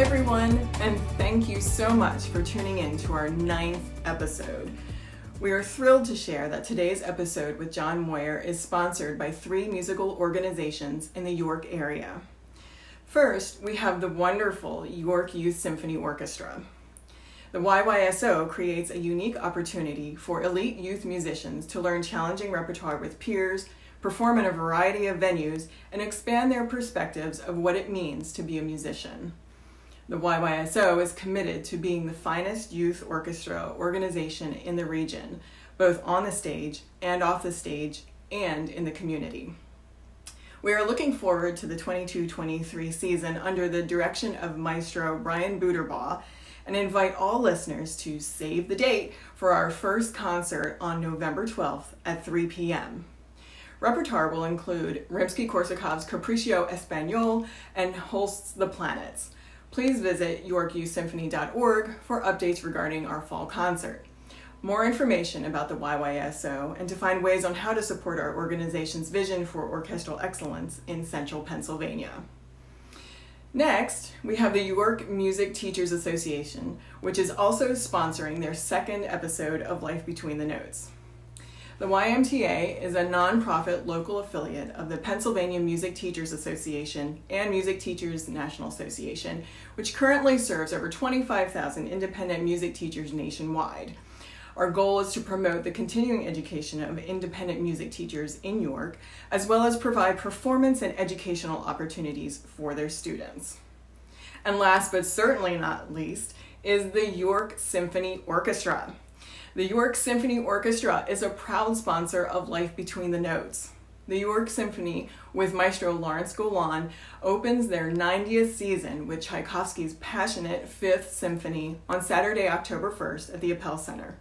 everyone, and thank you so much for tuning in to our 9th episode. We are thrilled to share that today's episode with Jon Moyer is sponsored by 3 musical organizations in the York area. First, we have the wonderful York Youth Symphony Orchestra. The YYSO creates a unique opportunity for elite youth musicians to learn challenging repertoire with peers, perform in a variety of venues, and expand their perspectives of what it means to be a musician. The YYSO is committed to being the finest youth orchestra organization in the region, both on the stage and off the stage and in the community. We are looking forward to the 22-23 season under the direction of Maestro Brian Buderbaugh and invite all listeners to save the date for our first concert on November 12th at 3 p.m. Repertoire will include Rimsky-Korsakov's Capriccio Espagnole and Holst's The Planets. Please visit yorkyouthsymphony.org for updates regarding our fall concert. More information about the YYSO and to find ways on how to support our organization's vision for orchestral excellence in central Pennsylvania. Next, we have the York Music Teachers Association, which is also sponsoring their 2nd episode of Life Between the Notes. The YMTA is a nonprofit local affiliate of the Pennsylvania Music Teachers Association and Music Teachers National Association, which currently serves over 25,000 independent music teachers nationwide. Our goal is to promote the continuing education of independent music teachers in York, as well as provide performance and educational opportunities for their students. And last but certainly not least is the York Symphony Orchestra. The York Symphony Orchestra is a proud sponsor of Life Between the Notes. The York Symphony, with Maestro Lawrence Golan, opens their 90th season with Tchaikovsky's passionate 5th Symphony on Saturday, October 1st at the Appel Center.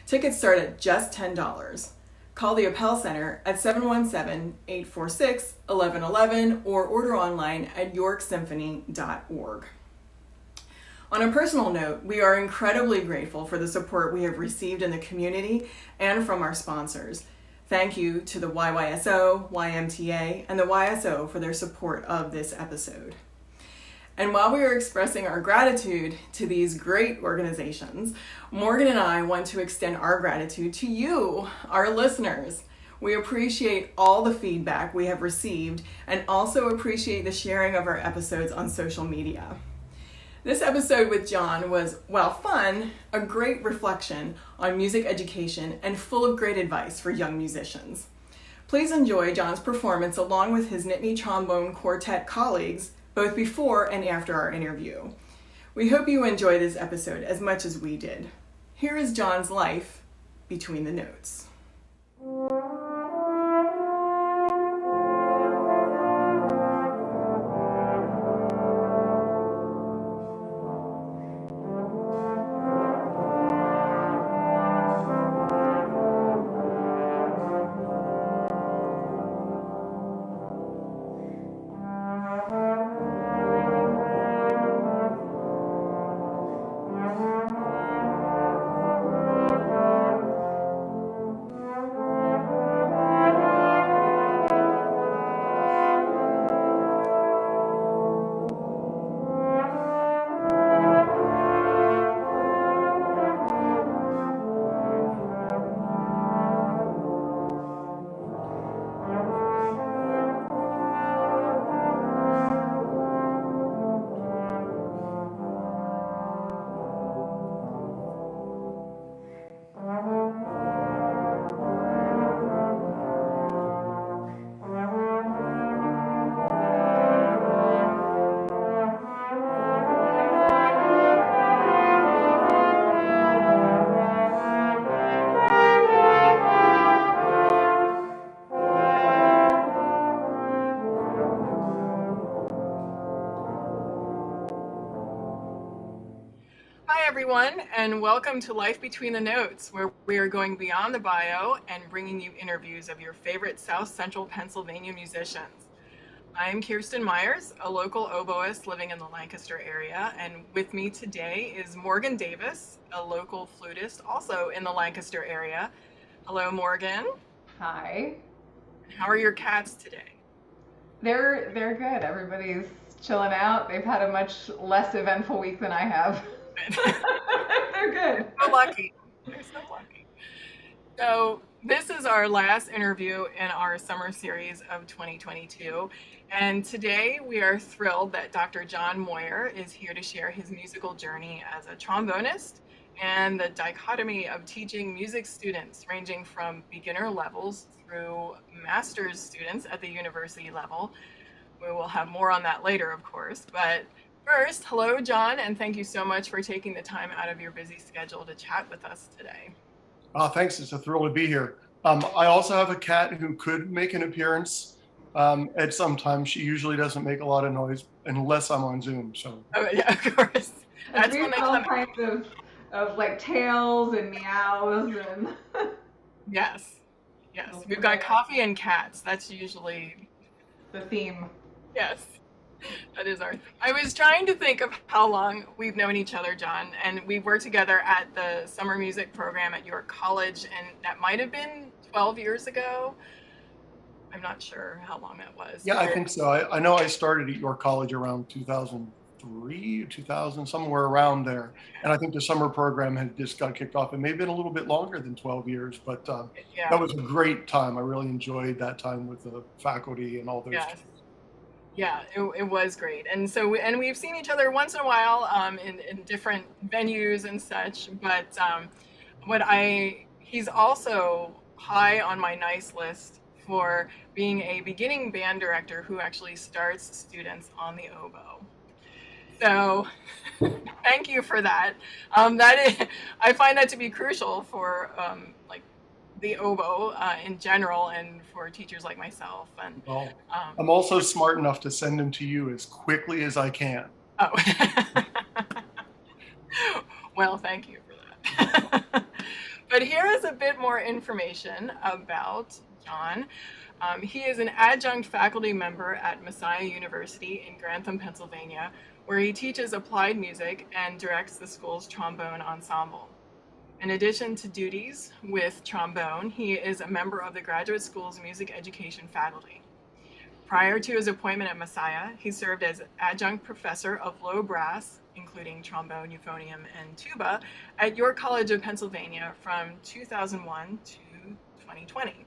Tickets start at just $10. Call the Appel Center at 717-846-1111 or order online at yorksymphony.org. On a personal note, we are incredibly grateful for the support we have received in the community and from our sponsors. Thank you to the YYSO, YMTA, and the YSO for their support of this episode. And while we are expressing our gratitude to these great organizations, Morgan and I want to extend our gratitude to you, our listeners. We appreciate all the feedback we have received and also appreciate the sharing of our episodes on social media. This episode with Jon was, while fun, a great reflection on music education and full of great advice for young musicians. Please enjoy Jon's performance along with his Nittany Trombone Quartet colleagues, both before and after our interview. We hope you enjoy this episode as much as we did. Here is Jon's Life Between the Notes. Everyone, and welcome to Life Between the Notes, where we are going beyond the bio and bringing you interviews of your favorite South Central Pennsylvania musicians. I'm Kirsten Myers, a local oboist living in the Lancaster area, and with me today is Morgan Davis, a local flutist also in the Lancaster area. Hello, Morgan. Hi. How are your cats today? They're good. Everybody's Chilling out. They've had a much less eventful week than I have. They're good. So lucky. They're so lucky. So this is our last interview in our summer series of 2022. And today we are thrilled that Dr. Jon Moyer is here to share his musical journey as a trombonist and the dichotomy of teaching music students ranging from beginner levels through master's students at the university level. We will have more on that later, of course. But first, hello, Jon, and thank you so much for taking the time out of your busy schedule to chat with us today. Thanks. It's a thrill to be here. I also have a cat who could make an appearance at some time. She usually doesn't make a lot of noise unless I'm on Zoom. So. Oh yeah, of course. That's when they all kinds of like tails and meows and. Yes. We've got coffee and cats. That's usually the theme. Yes. That is our. I was trying to think of how long we've known each other, Jon, and we were together at the summer music program at York College, and that might have been 12 years ago. I'm not sure how long that was. Yeah, I think so. I know I started at York College around 2003, 2000, somewhere around there, and I think the summer program had just got kicked off. It may have been a little bit longer than 12 years, but that was a great time. I really enjoyed that time with the faculty and all those. Yes. Yeah, it was great. And so we've seen each other once in a while in different venues and such, but he's also high on my nice list for being a beginning band director who actually starts students on the oboe. So thank you for that. I find that to be crucial for the oboe in general and for teachers like myself. And I'm also smart enough to send them to you as quickly as I can. Oh, well, thank you for that. But here is a bit more information about Jon. He is an adjunct faculty member at Messiah University in Grantham, Pennsylvania, where he teaches applied music and directs the school's trombone ensemble. In addition to duties with trombone, he is a member of the graduate school's music education faculty. Prior to his appointment at Messiah, he served as adjunct professor of low brass, including trombone, euphonium, and tuba, at York College of Pennsylvania from 2001 to 2020,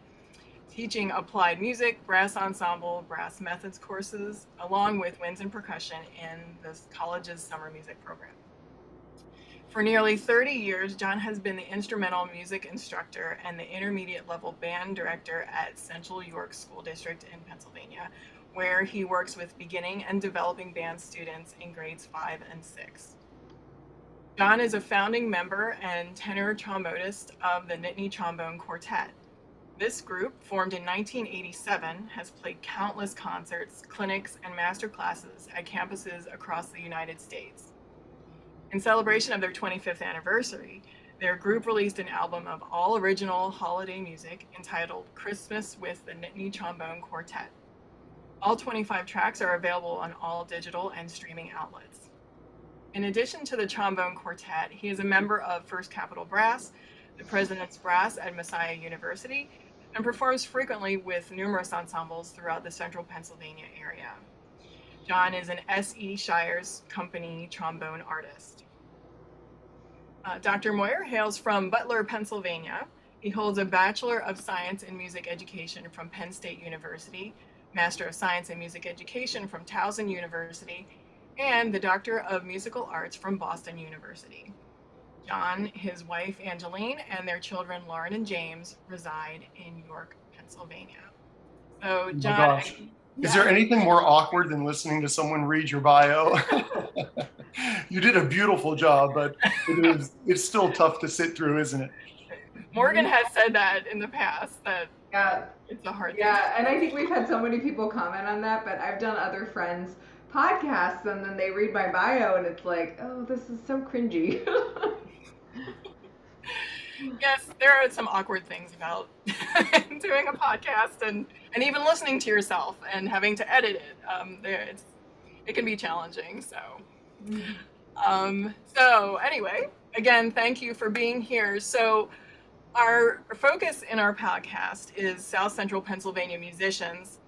teaching applied music, brass ensemble, brass methods courses, along with winds and percussion in the college's summer music program. For nearly 30 years, Jon has been the instrumental music instructor and the intermediate level band director at Central York School District in Pennsylvania, where he works with beginning and developing band students in grades 5 and 6. Jon is a founding member and tenor trombonist of the Nittany Trombone Quartet. This group, formed in 1987, has played countless concerts, clinics, and master classes at campuses across the United States. In celebration of their 25th anniversary, their group released an album of all original holiday music entitled Christmas with the Nittany Trombone Quartet. All 25 tracks are available on all digital and streaming outlets. In addition to the Trombone Quartet, he is a member of First Capitol Brass, the President's Brass at Messiah University, and performs frequently with numerous ensembles throughout the central Pennsylvania area. Jon is an S.E. Shires Company trombone artist. Dr. Moyer hails from Butler, Pennsylvania. He holds a Bachelor of Science in Music Education from Penn State University, Master of Science in Music Education from Towson University, and the Doctor of Musical Arts from Boston University. Jon, his wife Angeline, and their children Lauren and James reside in York, Pennsylvania. So, Jon, oh my gosh. Is there anything more awkward than listening to someone read your bio? You did a beautiful job, but it's still tough to sit through, isn't it? Morgan has said that in the past, that it's a hard thing. Yeah, and I think we've had so many people comment on that, but I've done other friends' podcasts, and then they read my bio, and it's like, oh, this is so cringy. Yes, there are some awkward things about doing a podcast and even listening to yourself and having to edit it. It can be challenging. So anyway, again, thank you for being here. So our focus in our podcast is South Central Pennsylvania musicians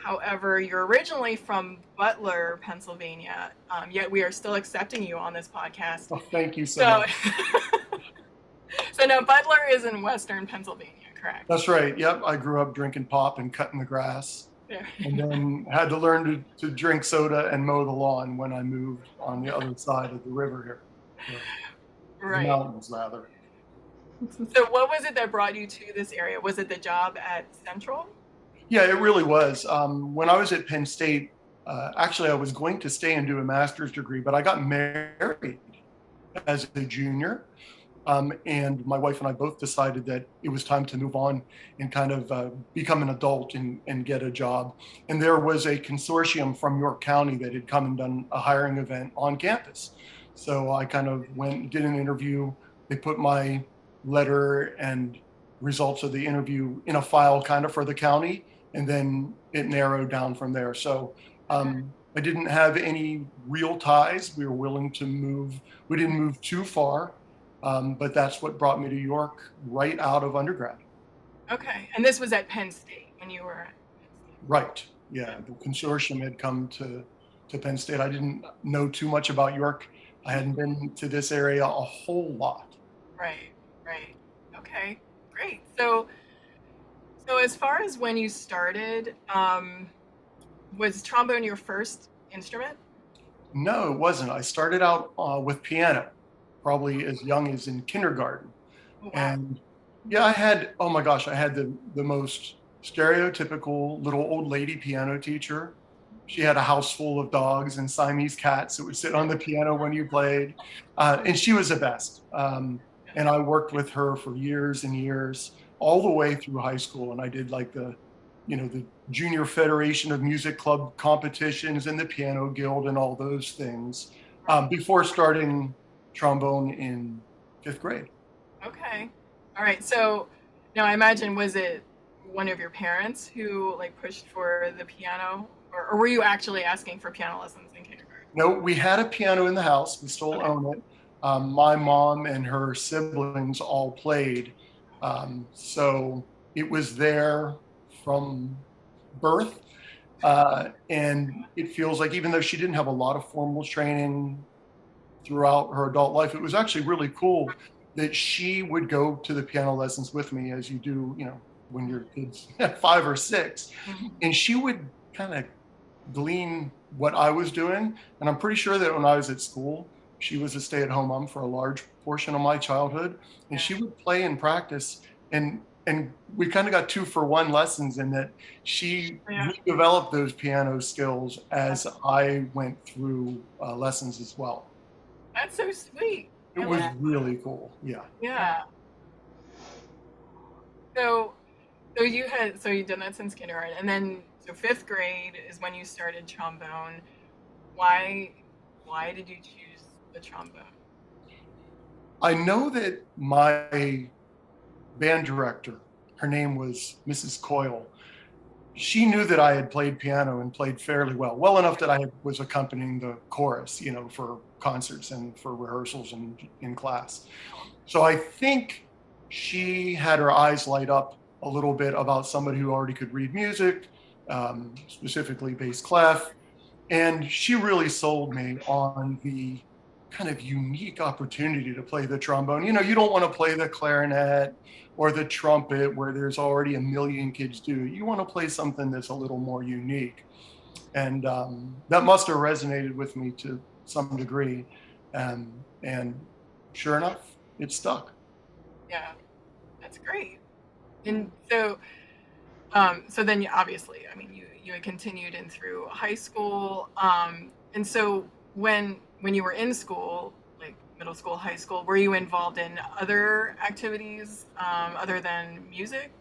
However, you're originally from Butler, Pennsylvania, yet we are still accepting you on this podcast. Oh, thank you so much. So no, Butler is in Western Pennsylvania, correct? That's right. Yep. I grew up drinking pop and cutting the grass. Yeah. And then had to learn to drink soda and mow the lawn when I moved on the other side of the river here. Right. The mountains, rather. So what was it that brought you to this area? Was it the job at Central? Yeah, it really was. When I was at Penn State, actually, I was going to stay and do a master's degree, but I got married as a junior. And my wife and I both decided that it was time to move on and kind of become an adult and get a job. And there was a consortium from York County that had come and done a hiring event on campus. So I kind of went and did an interview. They put my letter and results of the interview in a file kind of for the county, and then it narrowed down from there. So I didn't have any real ties. We were willing to move. We didn't move too far. But that's what brought me to York right out of undergrad. Okay. And this was at Penn State when you were at Penn State. Right. Yeah. The consortium had come to Penn State. I didn't know too much about York. I hadn't been to this area a whole lot. Right. Right. Okay. Great. So as far as when you started, was trombone your first instrument? No, it wasn't. I started out with piano, probably as young as in kindergarten. Oh, wow. And yeah, I had the most stereotypical little old lady piano teacher. She had a house full of dogs and Siamese cats that would sit on the piano when you played. And she was the best. And I worked with her for years and years, all the way through high school. And I did like the Junior Federation of Music Club competitions and the Piano Guild and all those things before starting trombone in 5th grade. Okay. All right. So now I imagine, was it one of your parents who like pushed for the piano, or were you actually asking for piano lessons in kindergarten? No, we had a piano in the house. We still own it. My mom and her siblings all played. So it was there from birth. And it feels like, even though she didn't have a lot of formal training throughout her adult life, it was actually really cool that she would go to the piano lessons with me, as you do, when your kid's 5 or 6. Mm-hmm. And she would kind of glean what I was doing. And I'm pretty sure that when I was at school, she was a stay-at-home mom for a large portion of my childhood. And she would play and practice. And we kind of got 2-for-1 lessons in that she developed those piano skills as I went through lessons as well. That's so sweet. It was really cool. Yeah. Yeah. So you've done that since kindergarten, and then so 5th grade is when you started trombone. Why did you choose the trombone? I know that my band director, her name was Mrs. Coyle. She knew that I had played piano and played fairly well enough that I was accompanying the chorus, for concerts and for rehearsals and in class. So I think she had her eyes light up a little bit about somebody who already could read music, specifically bass clef. And she really sold me on the kind of unique opportunity to play the trombone. You don't want to play the clarinet or the trumpet where there's already a million kids do. You want to play something that's a little more unique. And that must have resonated with me to some degree. And sure enough, it stuck. Yeah, that's great. And so then obviously, you had continued in through high school. And so when you were in school, like middle school, high school, were you involved in other activities other than music?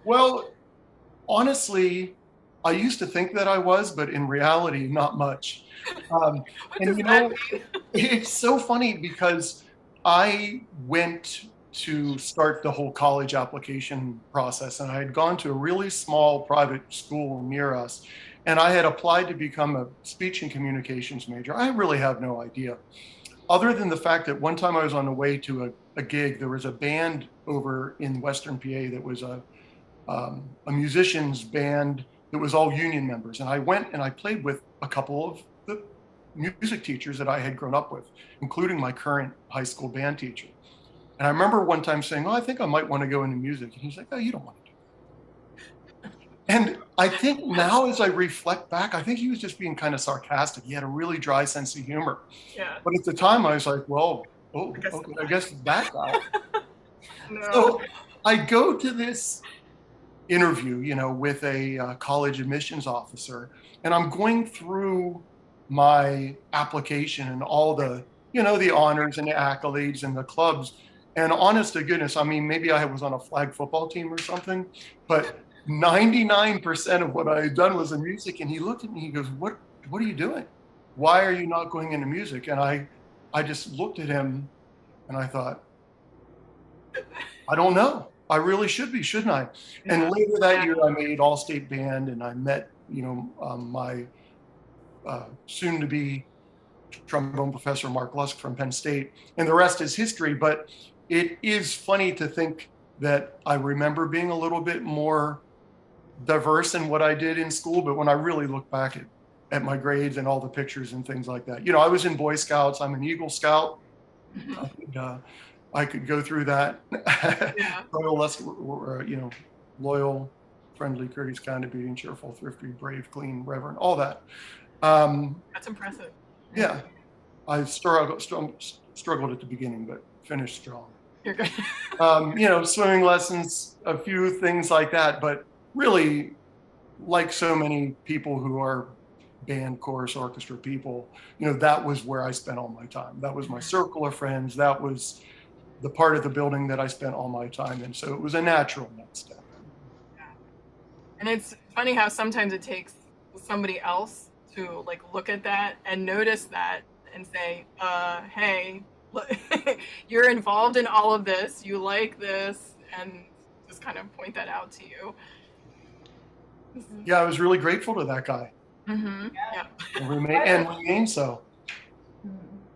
Well, honestly, I used to think that I was, but in reality, not much. And it's so funny because I went to start the whole college application process, and I had gone to a really small private school near us, and I had applied to become a speech and communications major. I really have no idea, other than the fact that one time I was on the way to a gig. There was a band over in Western PA that was a musician's band that was all union members. And I went and I played with a couple of the music teachers that I had grown up with, including my current high school band teacher. And I remember one time saying, "Oh, I think I might want to go into music." And he's like, "Oh, you don't want to do it." And I think now, as I reflect back, I think he was just being kind of sarcastic. He had a really dry sense of humor. Yeah. But at the time, I was like, "Well, I guess that guy." No. So I go to this interview, with a college admissions officer, and I'm going through my application and all the, the honors and the accolades and the clubs. And honest to goodness, I mean, maybe I was on a flag football team or something, but 99% of what I had done was in music. And he looked at me, he goes, what are you doing? Why are you not going into music? And I just looked at him and I thought, I don't know. I really should be, shouldn't I? Yeah. And later that year, I made all-state band, and I met, my soon-to-be trombone professor, Mark Lusk from Penn State, and the rest is history. But it is funny to think that I remember being a little bit more diverse in what I did in school. But when I really look back at my grades and all the pictures and things like that, I was in Boy Scouts. I'm an Eagle Scout. I could go through that. Yeah. Loyal, friendly, courteous, kind, obedient, cheerful, thrifty, brave, clean, reverent, all that. That's impressive. Yeah. I struggled at the beginning, but finished strong. You're good. Swimming lessons, a few things like that. But really, like so many people who are band, chorus, orchestra people, that was where I spent all my time. That was my circle of friends. That was the part of the building that I spent all my time in. So it was a natural next step. Yeah. And it's funny how sometimes it takes somebody else to look at that and notice that and say, hey, you're involved in all of this. You like this, and just kind of point that out to you. Yeah, I was really grateful to that guy. Mm-hmm. Yeah. And remain so.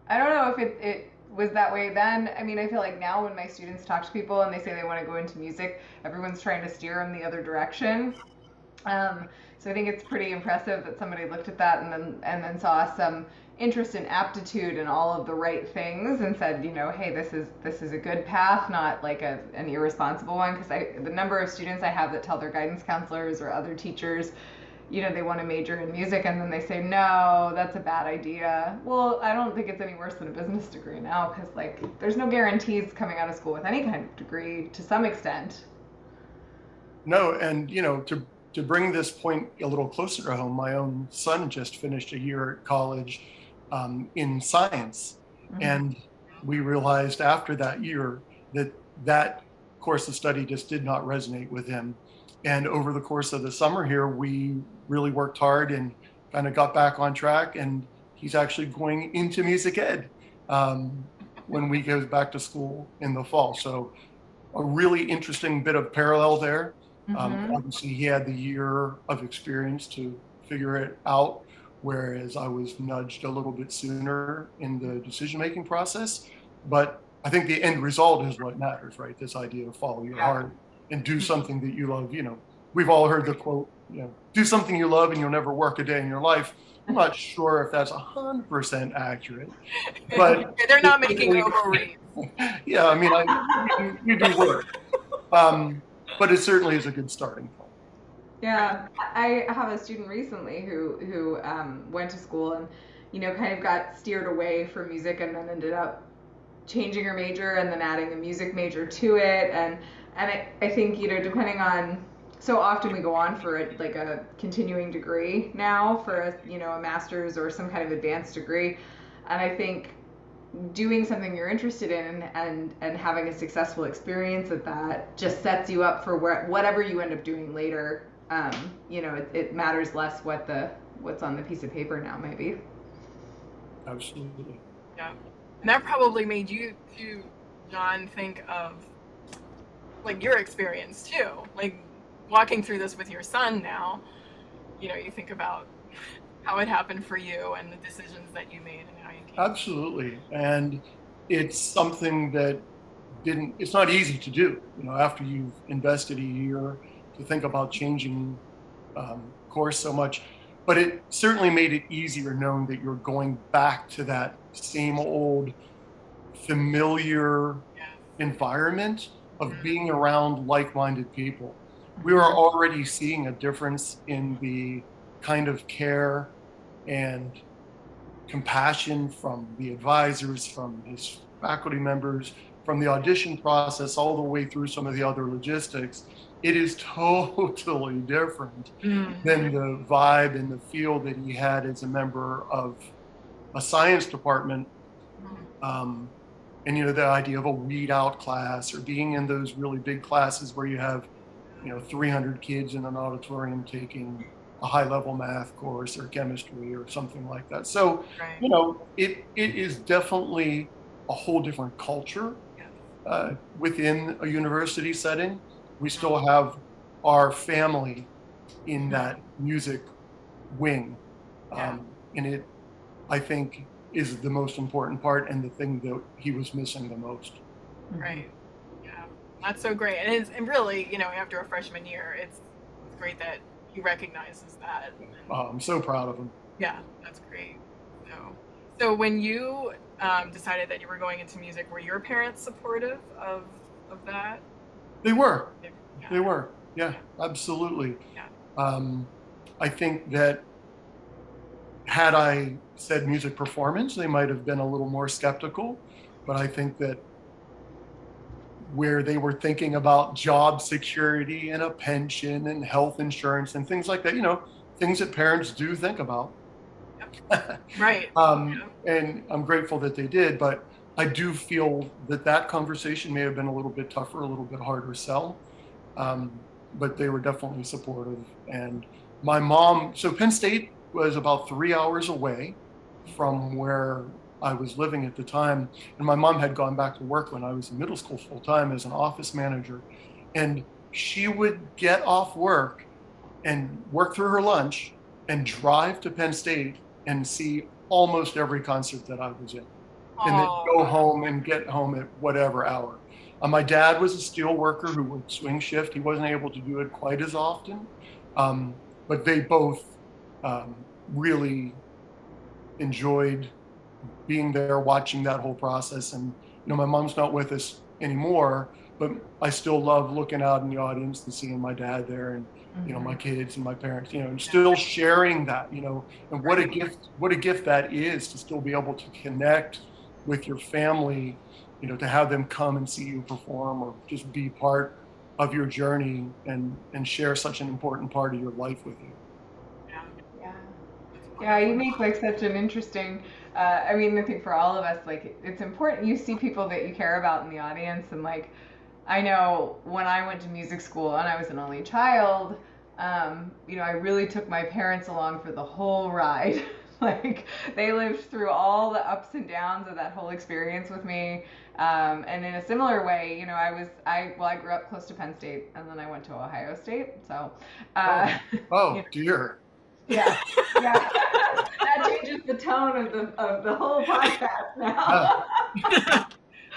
I don't know if it was that way then. I mean, I feel like now when my students talk to people and they say they want to go into music, everyone's trying to steer them the other direction. So I think it's pretty impressive that somebody looked at that and then saw some interest and aptitude in all of the right things and said, hey, this is a good path, not like an irresponsible one. Because the number of students I have that tell their guidance counselors or other teachers, they want to major in music, and then they say, no, that's a bad idea. Well, I don't think it's any worse than a business degree now, because there's no guarantees coming out of school with any kind of degree to some extent. No, and to bring this point a little closer to home, my own son just finished a year at college in science. Mm-hmm. And we realized after that year that course of study just did not resonate with him. And over the course of the summer here, we really worked hard and kind of got back on track. And he's actually going into music ed when we go back to school in the fall. So a really interesting bit of parallel there. Mm-hmm. Obviously, he had the year of experience to figure it out, whereas I was nudged a little bit sooner in the decision-making process. But I think the end result is what matters, right? This idea of follow your heart and do something that you love. We've all heard the quote, do something you love and you'll never work a day in your life. I'm not sure if that's 100% accurate, but they're not making ovaries. Yeah, I mean, you do work, but it certainly is a good starting point. Yeah, I have a student recently who went to school and kind of got steered away from music and then ended up changing her major and then adding a music major to it, and I think depending on, so often we go on for a continuing degree now for a master's or some kind of advanced degree, and I think doing something you're interested in and having a successful experience at that just sets you up for whatever you end up doing later. It matters less what's on the piece of paper now, maybe. Absolutely. Yeah, and that probably made you too, Jon, think of your experience too, walking through this with your son now. You think about how it happened for you and the decisions that you made and how you came. Absolutely. And it's something that it's not easy to do, after you've invested a year to to think about changing course so much, but it certainly made it easier knowing that you're going back to that same old familiar environment of being around like-minded people. We were already seeing a difference in the kind of care and compassion from the advisors, from his faculty members, from the audition process, all the way through some of the other logistics. It is totally different than the vibe and the feel that he had as a member of a science department. And, the idea of a weed out class, or being in those really big classes where you have, 300 kids in an auditorium taking a high level math course or chemistry or something like that. So, it is definitely a whole different culture within a university setting. We still have our family in that music wing. And it, I think, is the most important part and the thing that he was missing the most. Right. Yeah. That's so great. And really, after a freshman year, it's great that he recognizes that. I'm so proud of him. Yeah, that's great. So when you decided that you were going into music, were your parents supportive of that? They were. They were. Yeah, absolutely. Yeah. I think that had I said music performance, they might have been a little more skeptical, but I think that where they were thinking about job security and a pension and health insurance and things like that, things that parents do think about. Right. And I'm grateful that they did, but I do feel that conversation may have been a little bit tougher, a little bit harder sell. But they were definitely supportive. And my mom, so Penn State was about 3 hours away from where I was living at the time. And my mom had gone back to work when I was in middle school full time as an office manager. And she would get off work and work through her lunch and drive to Penn State and see almost every concert that I was in. And then go home and get home at whatever hour. My dad was a steel worker who worked swing shift. He wasn't able to do it quite as often, but they both really enjoyed being there, watching that whole process. And my mom's not with us anymore, but I still love looking out in the audience and seeing my dad there, and my kids and my parents, and still sharing that, and what a gift that is, to still be able to connect with your family, to have them come and see you perform, or just be part of your journey and share such an important part of your life with you. Yeah, you make such an interesting, I think for all of us, it's important you see people that you care about in the audience. And I know when I went to music school and I was an only child, I really took my parents along for the whole ride. They lived through all the ups and downs of that whole experience with me. And in a similar way, I grew up close to Penn State, and then I went to Ohio State. So, dear. Yeah. That changes the tone of the whole podcast now.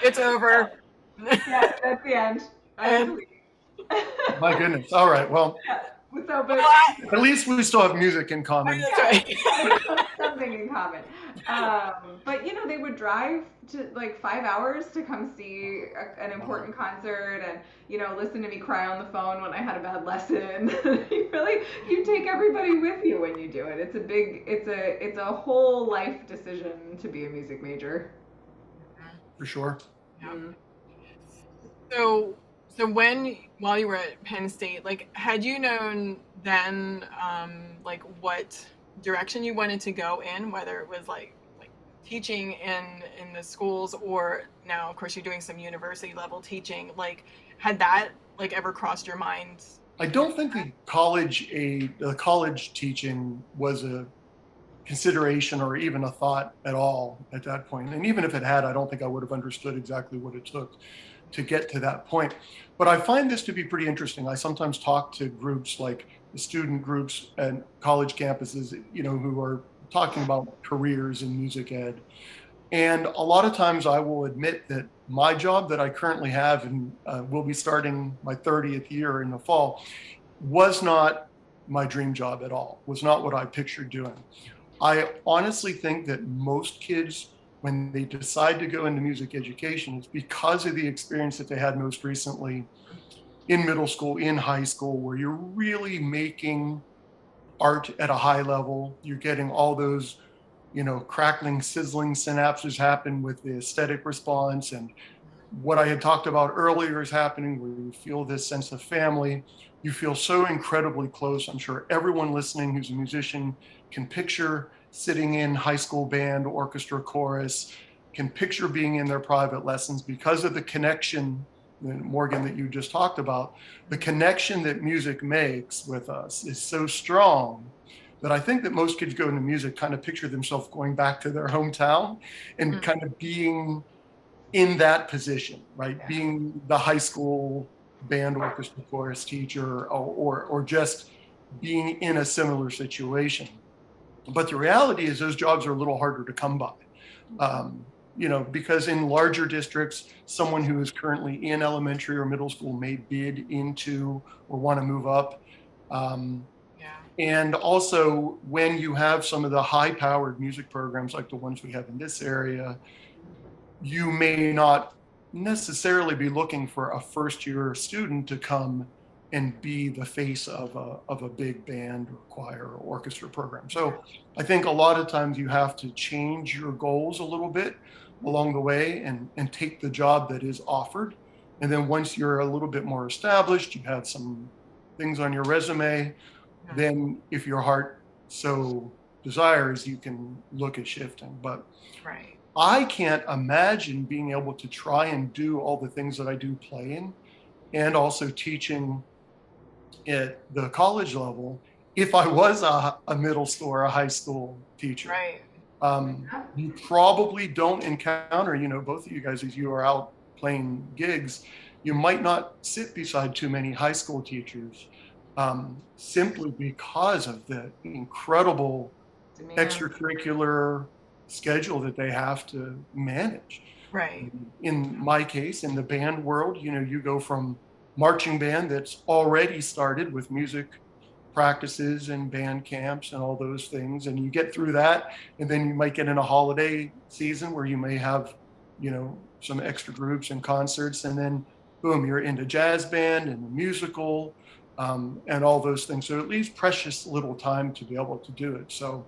It's over. Yeah, that's the end. My goodness. All right. Well, so, but at least we still have music in common. Something in common. But they would drive to 5 hours to come see an important concert, and listen to me cry on the phone when I had a bad lesson. You take everybody with you when you do it. It's a whole life decision to be a music major. For sure. Yeah. So while you were at Penn State, had you known then, what direction you wanted to go in, whether it was teaching in the schools, or now, of course, you're doing some university level teaching, had that ever crossed your mind? I don't think the college teaching was a consideration or even a thought at all at that point. And even if it had, I don't think I would have understood exactly what it took to get to that point. But I find this to be pretty interesting. I sometimes talk to groups like the student groups and college campuses, who are talking about careers in music ed. And a lot of times I will admit that my job that I currently have, and will be starting my 30th year in the fall, was not my dream job at all, was not what I pictured doing. I honestly think that most kids, when they decide to go into music education, it's because of the experience that they had most recently in middle school, in high school, where you're really making art at a high level. You're getting all those, crackling, sizzling synapses happen with the aesthetic response. And what I had talked about earlier is happening, where you feel this sense of family. You feel so incredibly close. I'm sure everyone listening who's a musician can picture sitting in high school band, orchestra, chorus, can picture being in their private lessons because of the connection, Morgan, that you just talked about. The connection that music makes with us is so strong that I think that most kids go into music kind of picture themselves going back to their hometown and kind of being in that position, right? Yeah. Being the high school band, orchestra, chorus teacher, or just being in a similar situation. But the reality is those jobs are a little harder to come by. Because in larger districts, someone who is currently in elementary or middle school may bid into or want to move up. And also, when you have some of the high-powered music programs like the ones we have in this area, you may not necessarily be looking for a first-year student to come and be the face of a big band or choir or orchestra program. So I think a lot of times you have to change your goals a little bit along the way and take the job that is offered. And then once you're a little bit more established, you have some things on your resume, then if your heart so desires, you can look at shifting. But I can't imagine being able to try and do all the things that I do playing and also teaching at the college level if I was a middle school or a high school teacher. Right. You probably don't encounter, both of you guys, as you are out playing gigs, you might not sit beside too many high school teachers simply because of the incredible extracurricular schedule that they have to manage. Right. In my case, in the band world, you go from marching band that's already started with music practices and band camps and all those things, and you get through that, and then you might get in a holiday season where you may have some extra groups and concerts, and then boom, you're into jazz band and musical and all those things. So it leaves precious little time to be able to do it. So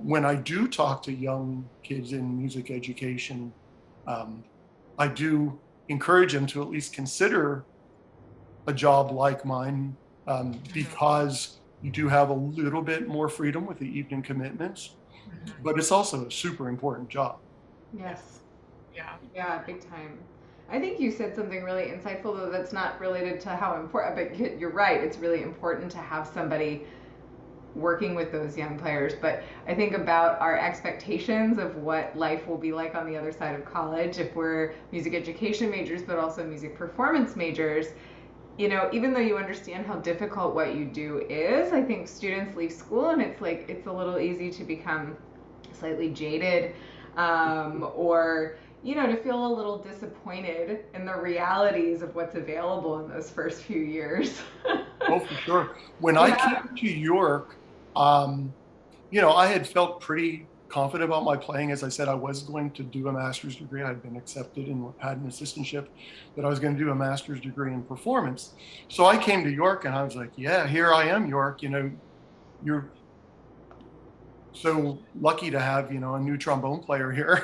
when I do talk to young kids in music education, I do encourage them to at least consider a job like mine, because you do have a little bit more freedom with the evening commitments, but it's also a super important job. Yes. Yeah, big time. I think you said something really insightful, though, that's not related to how important, but you're right. It's really important to have somebody working with those young players. But I think about our expectations of what life will be like on the other side of college if we're music education majors, but also music performance majors. Even though you understand how difficult what you do is, I think students leave school and it's a little easy to become slightly jaded, or to feel a little disappointed in the realities of what's available in those first few years. Oh, for sure. When I came to York, I had felt pretty confident about my playing. As I said, I was going to do a master's degree. I'd been accepted and had an assistantship that I was going to do a master's degree in performance. So I came to York and I was like, yeah, here I am, York. You're so lucky to have, a new trombone player here.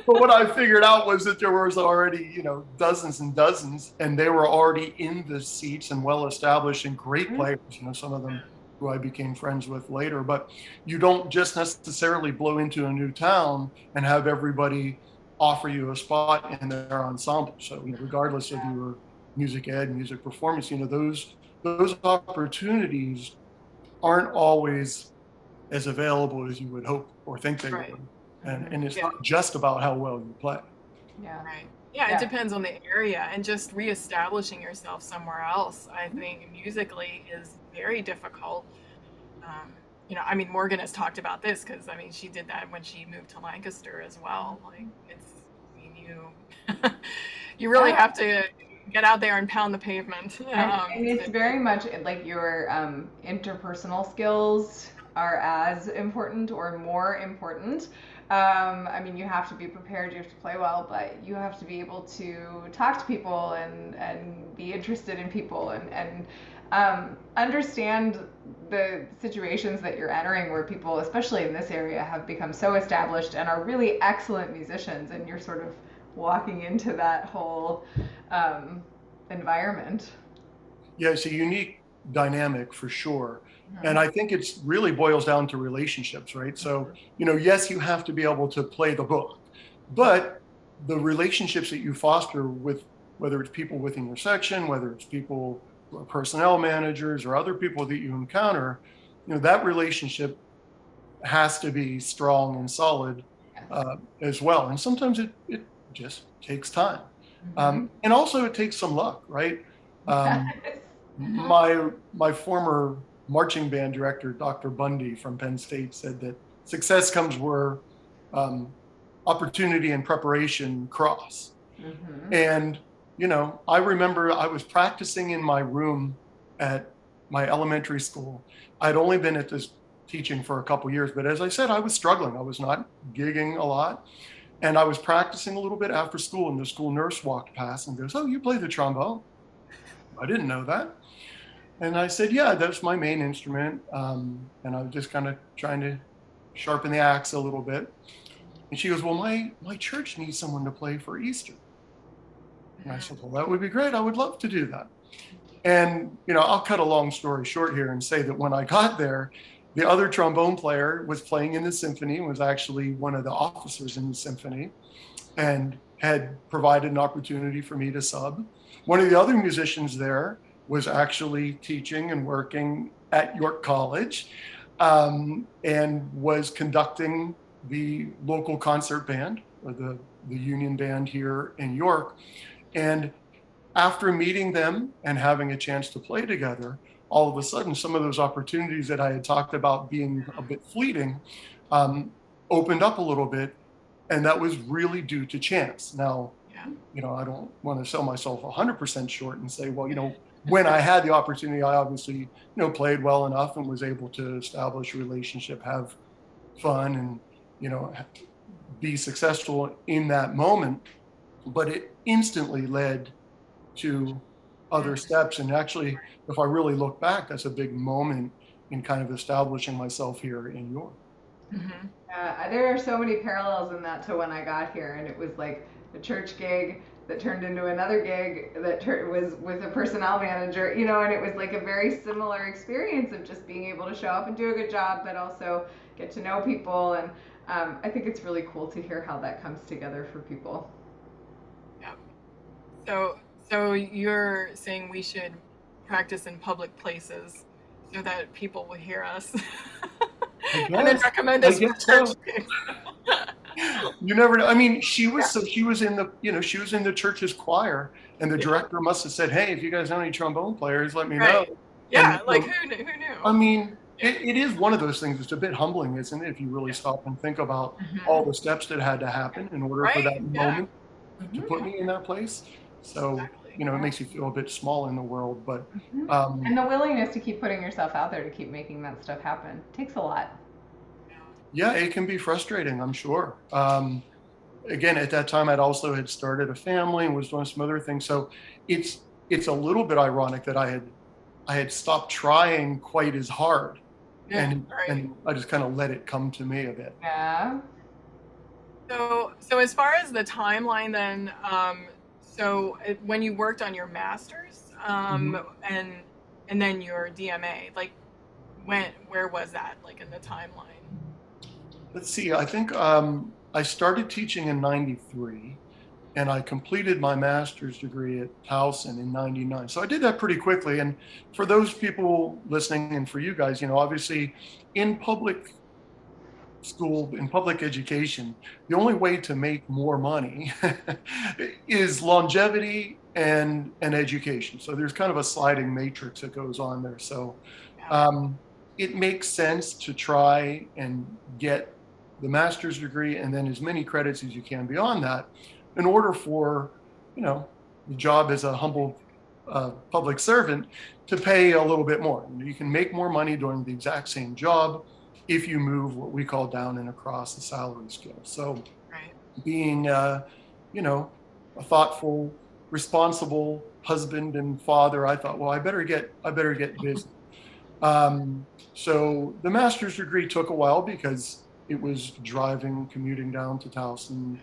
But what I figured out was that there was already, dozens and dozens, and they were already in the seats and well-established and great players, some of them who I became friends with later. But you don't just necessarily blow into a new town and have everybody offer you a spot in their ensemble. So regardless of your music ed, music performance, those opportunities aren't always as available as you would hope or think they would. And it's not just about how well you play. Yeah, it depends on the area, and just reestablishing yourself somewhere else, I think, musically is very difficult. Morgan has talked about this because, she did that when she moved to Lancaster as well. You really have to get out there and pound the pavement. And it's very much like your interpersonal skills are as important or more important. I mean, you have to be prepared, you have to play well, but you have to be able to talk to people and be interested in people and understand the situations that you're entering where people, especially in this area, have become so established and are really excellent musicians, and you're sort of walking into that whole environment. Yeah, it's a unique dynamic for sure. And I think it's really boils down to relationships, right? So, yes, you have to be able to play the book, but the relationships that you foster with, whether it's people within your section, whether it's people, personnel managers, or other people that you encounter, that relationship has to be strong and solid as well. And sometimes it just takes time. And also it takes some luck, right? My former marching band director, Dr. Bundy from Penn State, said that success comes where opportunity and preparation cross. And, I remember I was practicing in my room at my elementary school. I'd only been at this teaching for a couple years, but as I said, I was struggling. I was not gigging a lot. And I was practicing a little bit after school, and the school nurse walked past and goes, "Oh, you play the trombone?" I didn't know that. And I said, "Yeah, that's my main instrument." And I was just kind of trying to sharpen the axe a little bit. And she goes, "Well, my church needs someone to play for Easter." And I said, "Well, that would be great. I would love to do that." And, I'll cut a long story short here and say that when I got there, the other trombone player was playing in the symphony, was actually one of the officers in the symphony, and had provided an opportunity for me to sub. One of the other musicians there was actually teaching and working at York College, and was conducting the local concert band, or the union band here in York. And after meeting them and having a chance to play together, all of a sudden, some of those opportunities that I had talked about being a bit fleeting opened up a little bit. And that was really due to chance. Now, I don't want to sell myself 100% short and say, well, when I had the opportunity, I obviously, played well enough and was able to establish a relationship, have fun, and, be successful in that moment. But it instantly led to other steps. And actually, if I really look back, that's a big moment in kind of establishing myself here in York. There are so many parallels in that to when I got here, and it was like a church gig that turned into another gig that was with a personnel manager, and it was like a very similar experience of just being able to show up and do a good job, but also get to know people. And I think it's really cool to hear how that comes together for people. Yeah. So you're saying we should practice in public places so that people will hear us, and then recommend us for church gigs. You never know. I mean, she was in the church's choir, and the director must have said, "Hey, if you guys know any trombone players, let me know." Yeah, and, who knew? I mean, it is one of those things. It's a bit humbling, isn't it? If you really stop and think about all the steps that had to happen in order for that moment to put me in that place. So, it makes you feel a bit small in the world, but and the willingness to keep putting yourself out there to keep making that stuff happen takes a lot. Yeah, it can be frustrating, I'm sure. Again, at that time, I'd also had started a family and was doing some other things. So it's a little bit ironic that I had stopped trying quite as hard, and I just kind of let it come to me a bit. Yeah. So as far as the timeline, then, so when you worked on your master's, and then your DMA, like where was that, like, in the timeline? Let's see, I think I started teaching in 93, and I completed my master's degree at Towson in 99. So I did that pretty quickly. And for those people listening, and for you guys, obviously in public school, in public education, the only way to make more money is longevity and education. So there's kind of a sliding matrix that goes on there. So it makes sense to try and get the master's degree and then as many credits as you can beyond that, in order for, the job as a humble public servant to pay a little bit more. You can make more money doing the exact same job if you move what we call down and across the salary scale. So Right. being, you know, a thoughtful, responsible husband and father, I thought, well, I better get busy. So the master's degree took a while because it was commuting down to Towson.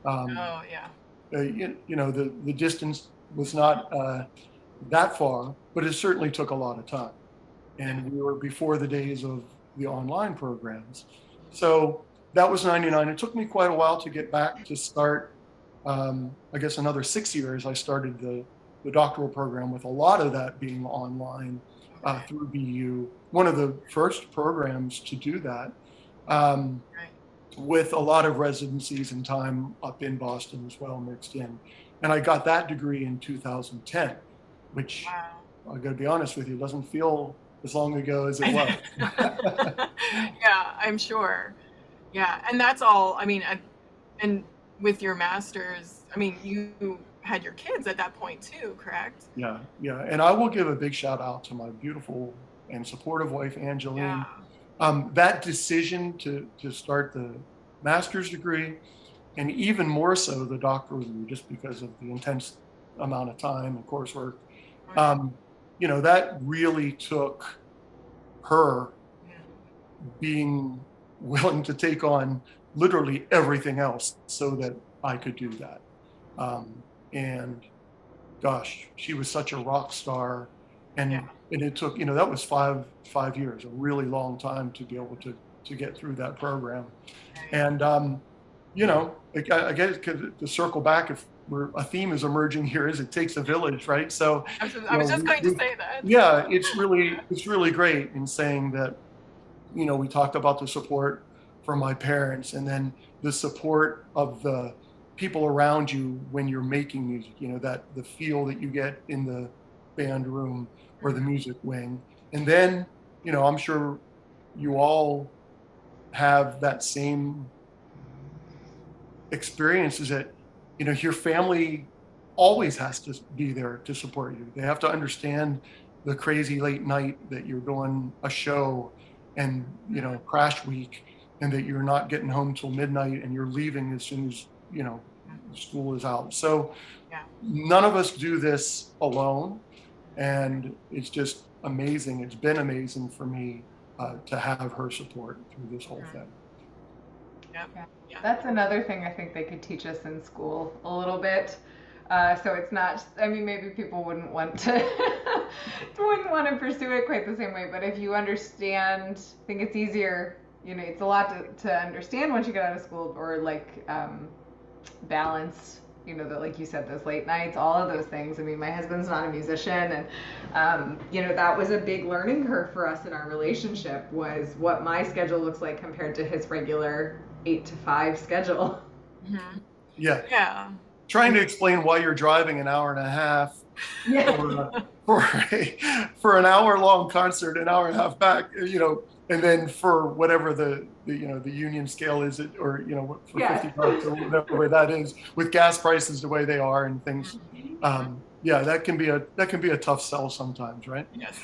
Oh, yeah. The distance was not that far, but it certainly took a lot of time. And we were before the days of the online programs. So that was 99. It took me quite a while to get back to start. I guess another 6 years, I started the doctoral program, with a lot of that being online through BU. One of the first programs to do that, with a lot of residencies and time up in Boston as well mixed in. And I got that degree in 2010, which, I got to be honest with you, doesn't feel as long ago as it was. Yeah, I'm sure. Yeah, and that's all. I mean, and with your master's, I mean, you had your kids at that point too, correct? Yeah. And I will give a big shout out to my beautiful and supportive wife, Angeline. Yeah. That decision to start the master's degree, and even more so the doctoral degree, just because of the intense amount of time and coursework, that really took her being willing to take on literally everything else so that I could do that. And gosh, she was such a rock star. And it took, that was five years, a really long time to be able to get through that program. And, I guess to circle back, if a theme is emerging here, is it takes a village, right? So I was just going to say that. Yeah, it's really great in saying that, we talked about the support from my parents, and then the support of the people around you when you're making music, that the feel that you get in the band room or the music wing. And then, I'm sure you all have that same experience, is that, your family always has to be there to support you. They have to understand the crazy late night that you're doing a show and, crash week, and that you're not getting home till midnight and you're leaving as soon as, school is out. So none of us do this alone. And it's just amazing. It's been amazing for me to have her support through this whole thing. Yeah. That's another thing I think they could teach us in school a little bit. So it's not, maybe people wouldn't want to pursue it quite the same way, but if you understand, I think it's easier, it's a lot to understand once you get out of school, or balance, that, like you said, those late nights, all of those things. My husband's not a musician, and that was a big learning curve for us in our relationship, was what my schedule looks like compared to his regular 8 to 5 schedule. Mm-hmm. Yeah. Trying to explain why you're driving an hour and a half for an hour-long concert, an hour and a half back, and then for whatever the union scale is, or for $50 or whatever that is, with gas prices the way they are and things. That can be a tough sell sometimes, right? Yes.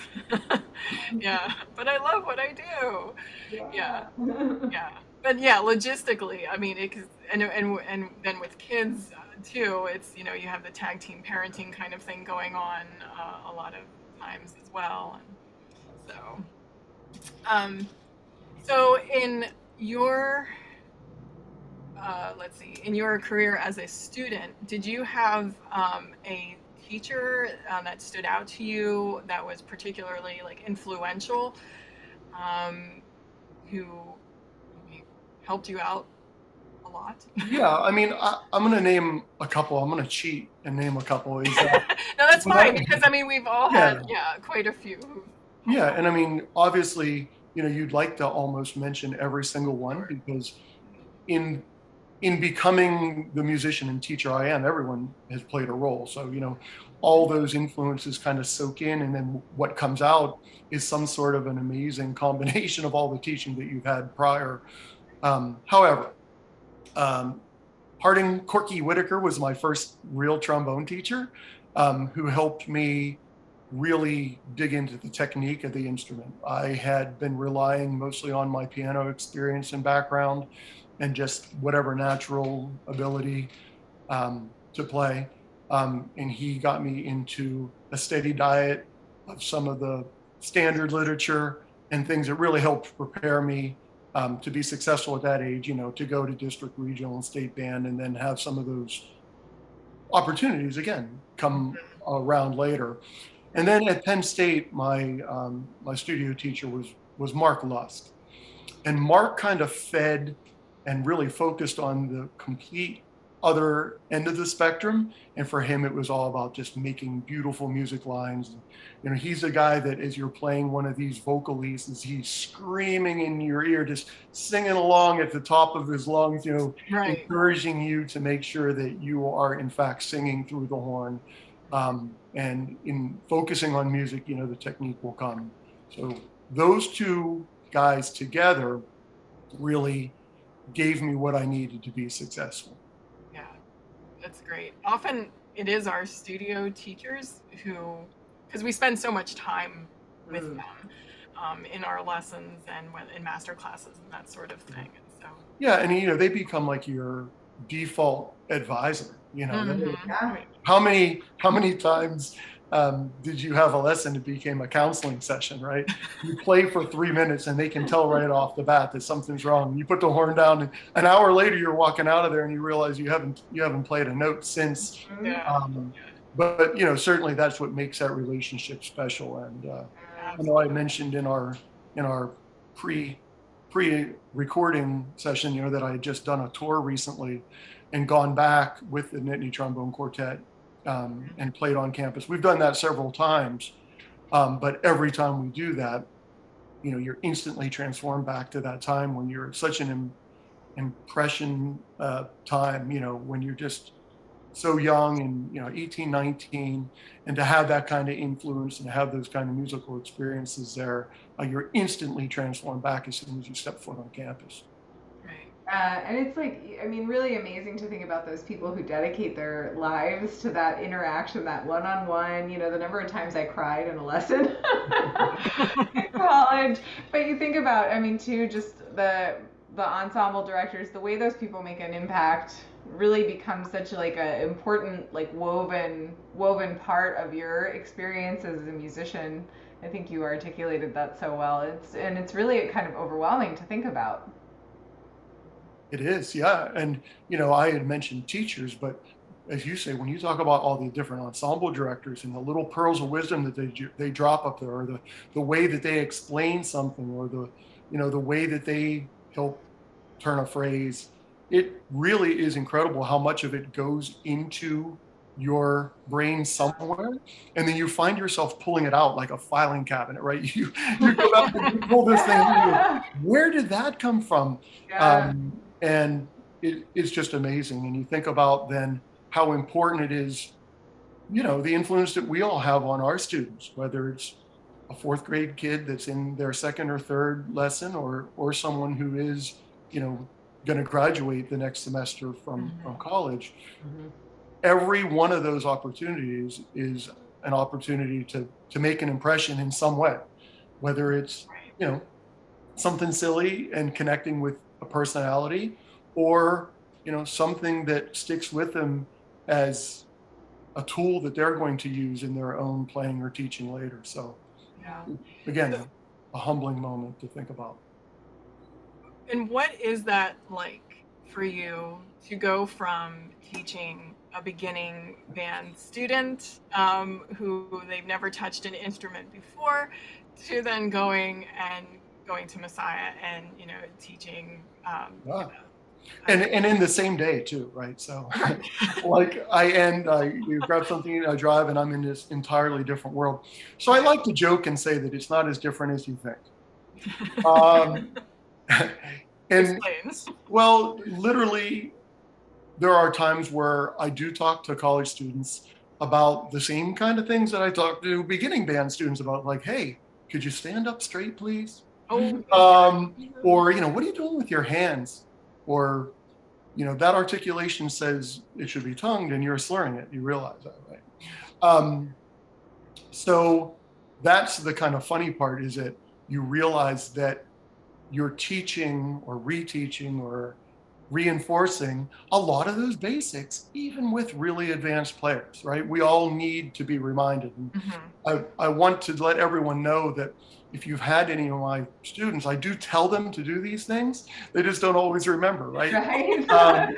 Yeah, but I love what I do. Yeah. But logistically, and then with kids too, it's, you have the tag team parenting kind of thing going on a lot of times as well. And so in your in your career as a student, did you have a teacher that stood out to you that was particularly influential, who helped you out a lot? Yeah, I'm going to name a couple. I'm going to cheat and name a couple. No, that's fine, because we've all had quite a few. Yeah, and obviously, you'd like to almost mention every single one, because in becoming the musician and teacher I am, everyone has played a role. So, all those influences kind of soak in, and then what comes out is some sort of an amazing combination of all the teaching that you've had prior. However, Corky Whitacre was my first real trombone teacher, who helped me really dig into the technique of the instrument. I had been relying mostly on my piano experience and background and just whatever natural ability to play. And he got me into a steady diet of some of the standard literature and things that really helped prepare me to be successful at that age, to go to district, regional, and state band, and then have some of those opportunities again come around later. And then at Penn State, my studio teacher was Mark Lusk, and Mark kind of fed and really focused on the complete other end of the spectrum. And for him, it was all about just making beautiful music lines. He's a guy that as you're playing one of these vocal leases, he's screaming in your ear, just singing along at the top of his lungs, right. encouraging you to make sure that you are in fact singing through the horn. And in focusing on music, the technique will come. So those two guys together really gave me what I needed to be successful. Yeah, that's great. Often it is our studio teachers who, because we spend so much time with them in our lessons and in master classes and that sort of thing. And so yeah, and they become like your default advisor. Yeah. How many times did you have a lesson that became a counseling session, right? You play for 3 minutes and they can tell right off the bat that something's wrong. You put the horn down, and an hour later you're walking out of there and you realize you haven't played a note since. But certainly that's what makes that relationship special. And I mentioned in our pre-recording session, that I had just done a tour recently and gone back with the Nittany Trombone Quartet and played on campus. We've done that several times, but every time we do that, you're instantly transformed back to that time when you're such an impression time, when you're just so young and 18, 19, and to have that kind of influence and have those kind of musical experiences there, you're instantly transformed back as soon as you step foot on campus. And it's really amazing to think about those people who dedicate their lives to that interaction, that one-on-one, the number of times I cried in a lesson in college. But you think about, too, just the ensemble directors, the way those people make an impact really becomes such a important, woven part of your experience as a musician. I think you articulated that so well. It's really kind of overwhelming to think about. It is, yeah. And, I had mentioned teachers, but as you say, when you talk about all the different ensemble directors and the little pearls of wisdom that they drop up there, or the way that they explain something, or the way that they help turn a phrase, it really is incredible how much of it goes into your brain somewhere, and then you find yourself pulling it out like a filing cabinet, right? You go back and you pull this thing out. Where did that come from? Yeah. And it's just amazing. And you think about then how important it is, the influence that we all have on our students, whether it's a fourth grade kid that's in their second or third lesson, or someone who is, going to graduate the next semester from college. Every one of those opportunities is an opportunity to make an impression in some way, whether it's, something silly and connecting with a personality, or, something that sticks with them as a tool that they're going to use in their own playing or teaching later. So again, a humbling moment to think about. And what is that like for you to go from teaching a beginning band student who they've never touched an instrument before, to then going to Messiah and teaching and in the same day too, right? So you grab something, I drive, and I'm in this entirely different world. So I like to joke and say that it's not as different as you think. And Explains. Well, literally, there are times where I do talk to college students about the same kind of things that I talk to beginning band students about, like, hey, could you stand up straight, please? Oh. Or, what are you doing with your hands? Or, that articulation says it should be tongued and you're slurring it. You realize that, right? So that's the kind of funny part, is that you realize that you're teaching or reteaching or reinforcing a lot of those basics, even with really advanced players, right? We all need to be reminded. And I want to let everyone know that if you've had any of my students, I do tell them to do these things. They just don't always remember, right? Right.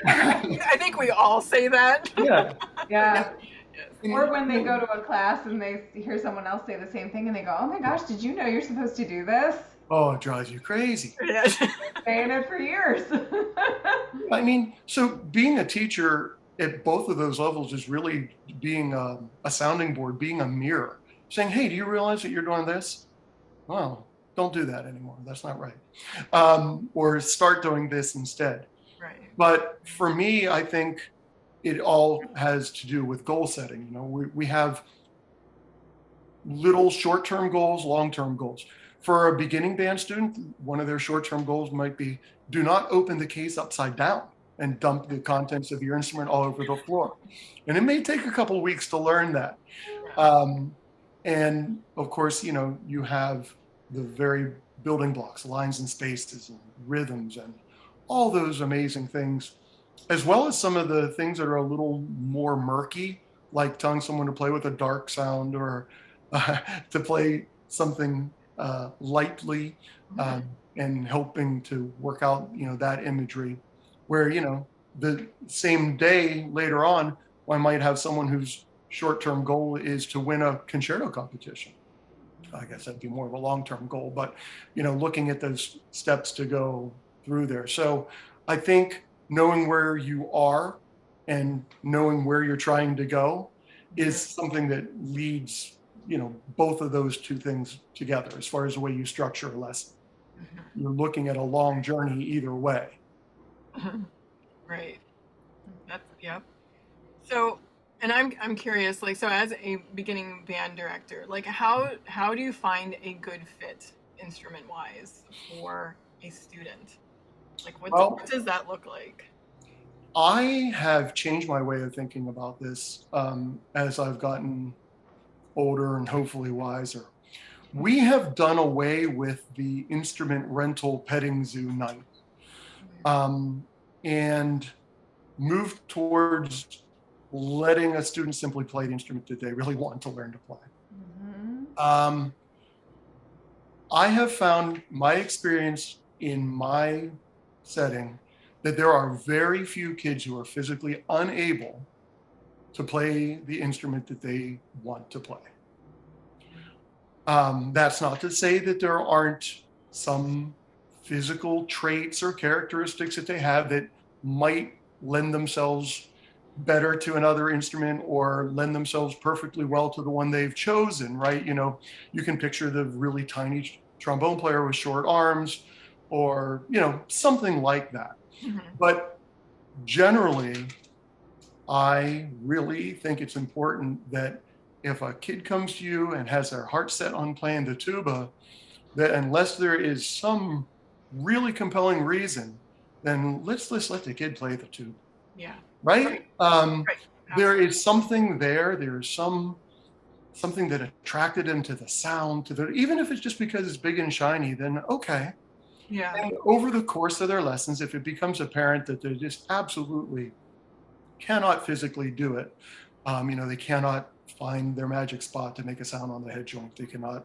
I think we all say that. Yeah. Yeah. Yes. Or when they go to a class and they hear someone else say the same thing and they go, oh my gosh, did you know you're supposed to do this? Oh, it drives you crazy. Yes. Saying it for years. I mean, so being a teacher at both of those levels is really being a sounding board, being a mirror, saying, hey, do you realize that you're doing this? Well, don't do that anymore. That's not right. Or start doing this instead. Right. But for me, I think it all has to do with goal setting. We have little short-term goals, long-term goals. For a beginning band student, one of their short-term goals might be, do not open the case upside down and dump the contents of your instrument all over the floor. And it may take a couple of weeks to learn that. And of course, you have the very building blocks, lines and spaces and rhythms and all those amazing things, as well as some of the things that are a little more murky, like telling someone to play with a dark sound or to play something lightly, and helping to work out, that imagery, where, the same day later on, I might have someone whose short-term goal is to win a concerto competition. I guess that'd be more of a long-term goal, but, looking at those steps to go through there. So I think knowing where you are and knowing where you're trying to go is something that leads, both of those two things together as far as the way you structure a lesson. You're looking at a long journey either way. Right. Yep. So, and I'm curious, so as a beginning band director, how do you find a good fit instrument wise for a student? What does that look like? I have changed my way of thinking about this as I've gotten older and hopefully wiser. We have done away with the instrument rental petting zoo night, and moved towards letting a student simply play the instrument that they really want to learn to play. I have found my experience in my setting that there are very few kids who are physically unable to play the instrument that they want to play. That's not to say that there aren't some physical traits or characteristics that they have that might lend themselves better to another instrument or lend themselves perfectly well to the one they've chosen, right? You can picture the really tiny trombone player with short arms or, something like that. But generally, I really think it's important that if a kid comes to you and has their heart set on playing the tuba, that unless there is some really compelling reason, then let's let the kid play the tuba. Yeah. Right? Right. There is something there. There's something that attracted him to the sound, even if it's just because it's big and shiny, then okay. Yeah. And over the course of their lessons, if it becomes apparent that they just absolutely cannot physically do it, they cannot find their magic spot to make a sound on the head joint. They cannot,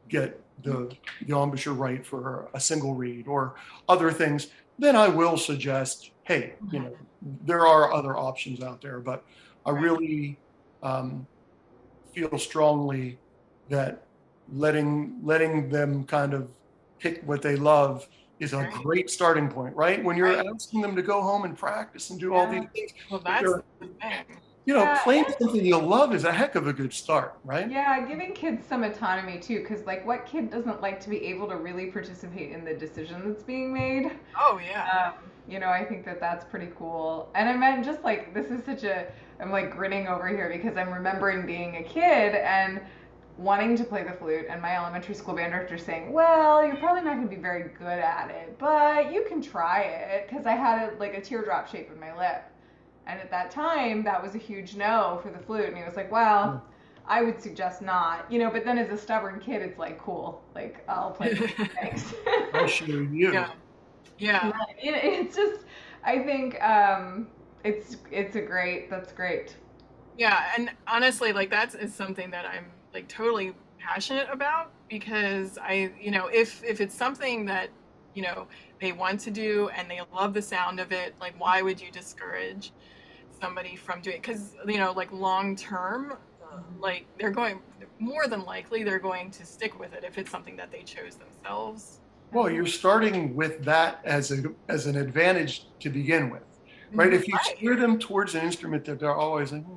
get the embouchure right for a single reed or other things, then I will suggest, hey, there are other options out there. But I really feel strongly that letting them kind of pick what they love is a great starting point, right? When you're asking them to go home and practice and do all these things. Well, that's the thing. Playing something you love is a heck of a good start, right? Yeah, giving kids some autonomy too, because what kid doesn't like to be able to really participate in the decision that's being made? Oh yeah. I think that's pretty cool. And I meant just this is I'm grinning over here because I'm remembering being a kid and wanting to play the flute, and my elementary school band director saying, well, you're probably not going to be very good at it, but you can try it, because I had a teardrop shape in my lip. And at that time, that was a huge no for the flute. And he was like, well, I would suggest not, but then as a stubborn kid, it's like, cool, like, I'll play the flute, thanks. I'll show you. Yeah. It's just, I think that's great. Yeah, and honestly, like is something that I'm like totally passionate about, because if it's something that, they want to do and they love the sound of it, like why would you discourage somebody from doing it? Because, like long term, like more than likely they're going to stick with it if it's something that they chose themselves. Well, you're starting with that as an advantage to begin with, right? If you steer them towards an instrument that they're always like, I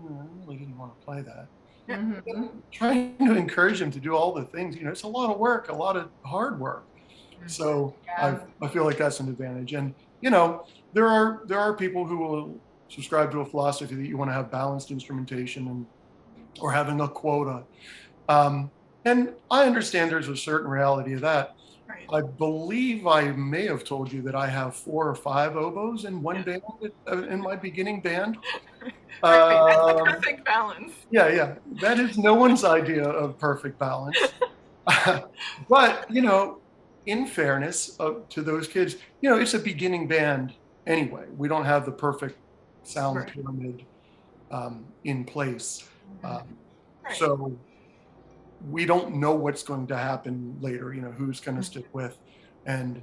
really didn't want to play that. Mm-hmm. Trying to encourage them to do all the things, it's a lot of work, a lot of hard work. So I feel like that's an advantage. And, there are people who will subscribe to a philosophy that you want to have balanced instrumentation or having a quota. And I understand there's a certain reality of that. Right. I believe I may have told you that I have 4 or 5 oboes in one band, in my beginning band. That's the perfect balance. Yeah. That is no one's idea of perfect balance. But, in fairness to those kids, it's a beginning band anyway. We don't have the perfect sound pyramid in place. So we don't know what's going to happen later, who's going to stick with. And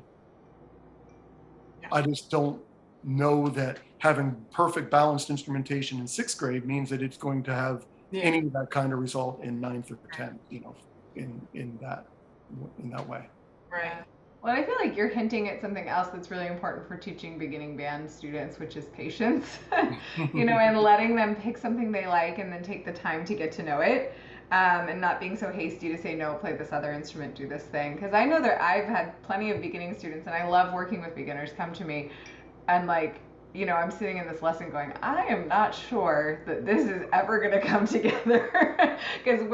I just don't know that having perfect balanced instrumentation in 6th grade means that it's going to have any of that kind of result in 9th or 10th, in that way. Right. Well, I feel like you're hinting at something else that's really important for teaching beginning band students, which is patience, and letting them pick something they like and then take the time to get to know it, and not being so hasty to say, no, play this other instrument, do this thing. Because I know that I've had plenty of beginning students, and I love working with beginners, come to me, and I'm sitting in this lesson going, I am not sure that this is ever going to come together, because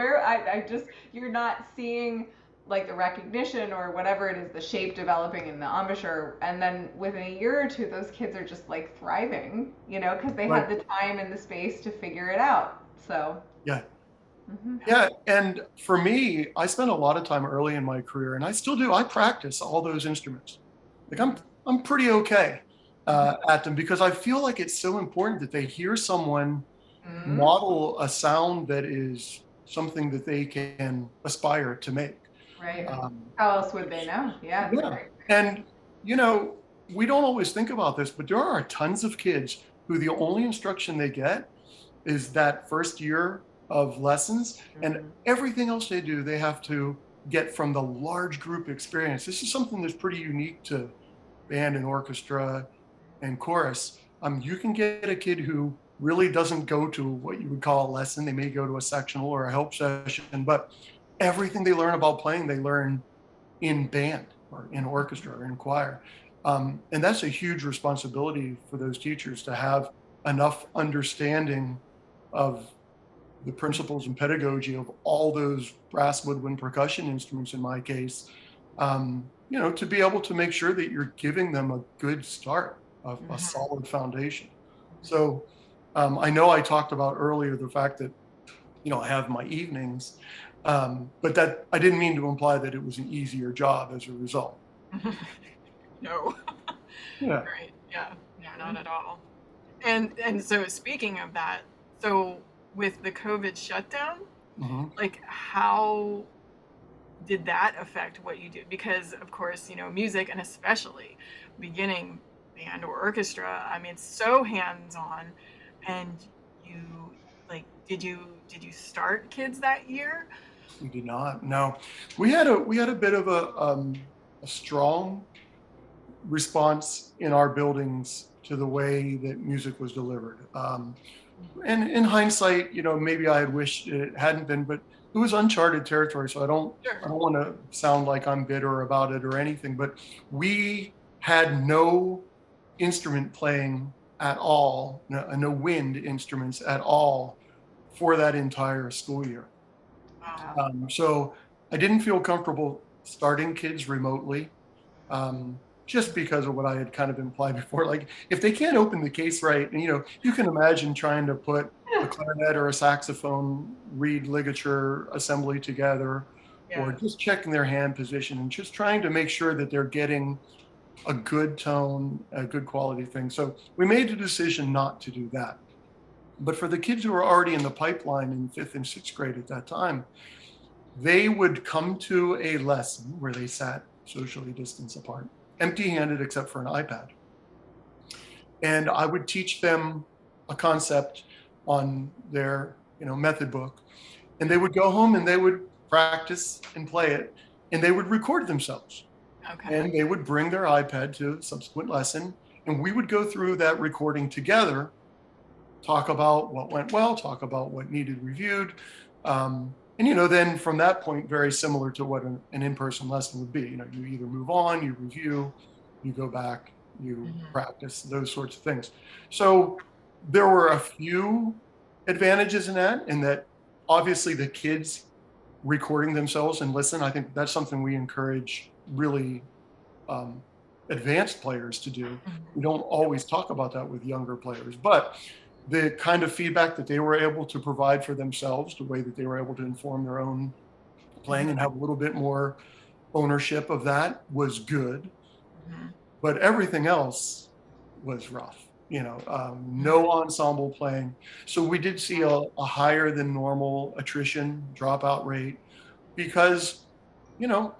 you're not seeing like the recognition or whatever it is, the shape developing in the embouchure, and then within a year or two, those kids are just like thriving, because they had the time and the space to figure it out. So yeah. Yeah, and for me, I spent a lot of time early in my career, and I still do. I practice all those instruments. Like I'm pretty okay at them, because I feel like it's so important that they hear someone model a sound that is something that they can aspire to make. Right. How else would they know? Yeah. Right. And, we don't always think about this, but there are tons of kids who the only instruction they get is that first year of lessons, and everything else they do, they have to get from the large group experience. This is something that's pretty unique to band and orchestra and chorus. You can get a kid who really doesn't go to what you would call a lesson. They may go to a sectional or a help session, but everything they learn about playing, they learn in band or in orchestra or in choir. And that's a huge responsibility for those teachers, to have enough understanding of the principles and pedagogy of all those brass, woodwind, percussion instruments, in my case, to be able to make sure that you're giving them a good start, a solid foundation. So I know I talked about earlier the fact that, I have my evenings, but that I didn't mean to imply that it was an easier job as a result. No. Yeah. Right. Yeah. No, not at all. And so speaking of that, so with the COVID shutdown, like how did that affect what you do? Because of course, music, and especially beginning band or orchestra, I mean, it's so hands-on. And you did you start kids that year? We did not. No, we had a bit of a strong response in our buildings to the way that music was delivered. And in hindsight, maybe I had wished it hadn't been, but it was uncharted territory. So I don't want to sound like I'm bitter about it or anything, but we had no instrument playing at all, no wind instruments at all for that entire school year. Wow. So I didn't feel comfortable starting kids remotely, just because of what I had kind of implied before. Like, if they can't open the case right, and you can imagine trying to put a clarinet or a saxophone reed ligature assembly together, or Yeah. just checking their hand position and just trying to make sure that they're getting a good tone, a good quality thing. So we made the decision not to do that. But for the kids who were already in the pipeline in 5th and 6th grade at that time, they would come to a lesson where they sat socially distanced apart, empty-handed except for an iPad. And I would teach them a concept on their, method book. And they would go home and they would practice and play it, and they would record themselves. Okay. And they would bring their iPad to a subsequent lesson, and we would go through that recording together, talk about what went well, talk about what needed reviewed. And then from that point, very similar to what an in-person lesson would be. You either move on, you review, you go back, you practice, those sorts of things. So there were a few advantages in that obviously the kids recording themselves and listen. I think that's something we encourage really advanced players to do. We don't always talk about that with younger players, but the kind of feedback that they were able to provide for themselves, the way that they were able to inform their own playing and have a little bit more ownership of that was good. But everything else was rough, no ensemble playing. So we did see a higher than normal attrition dropout rate because,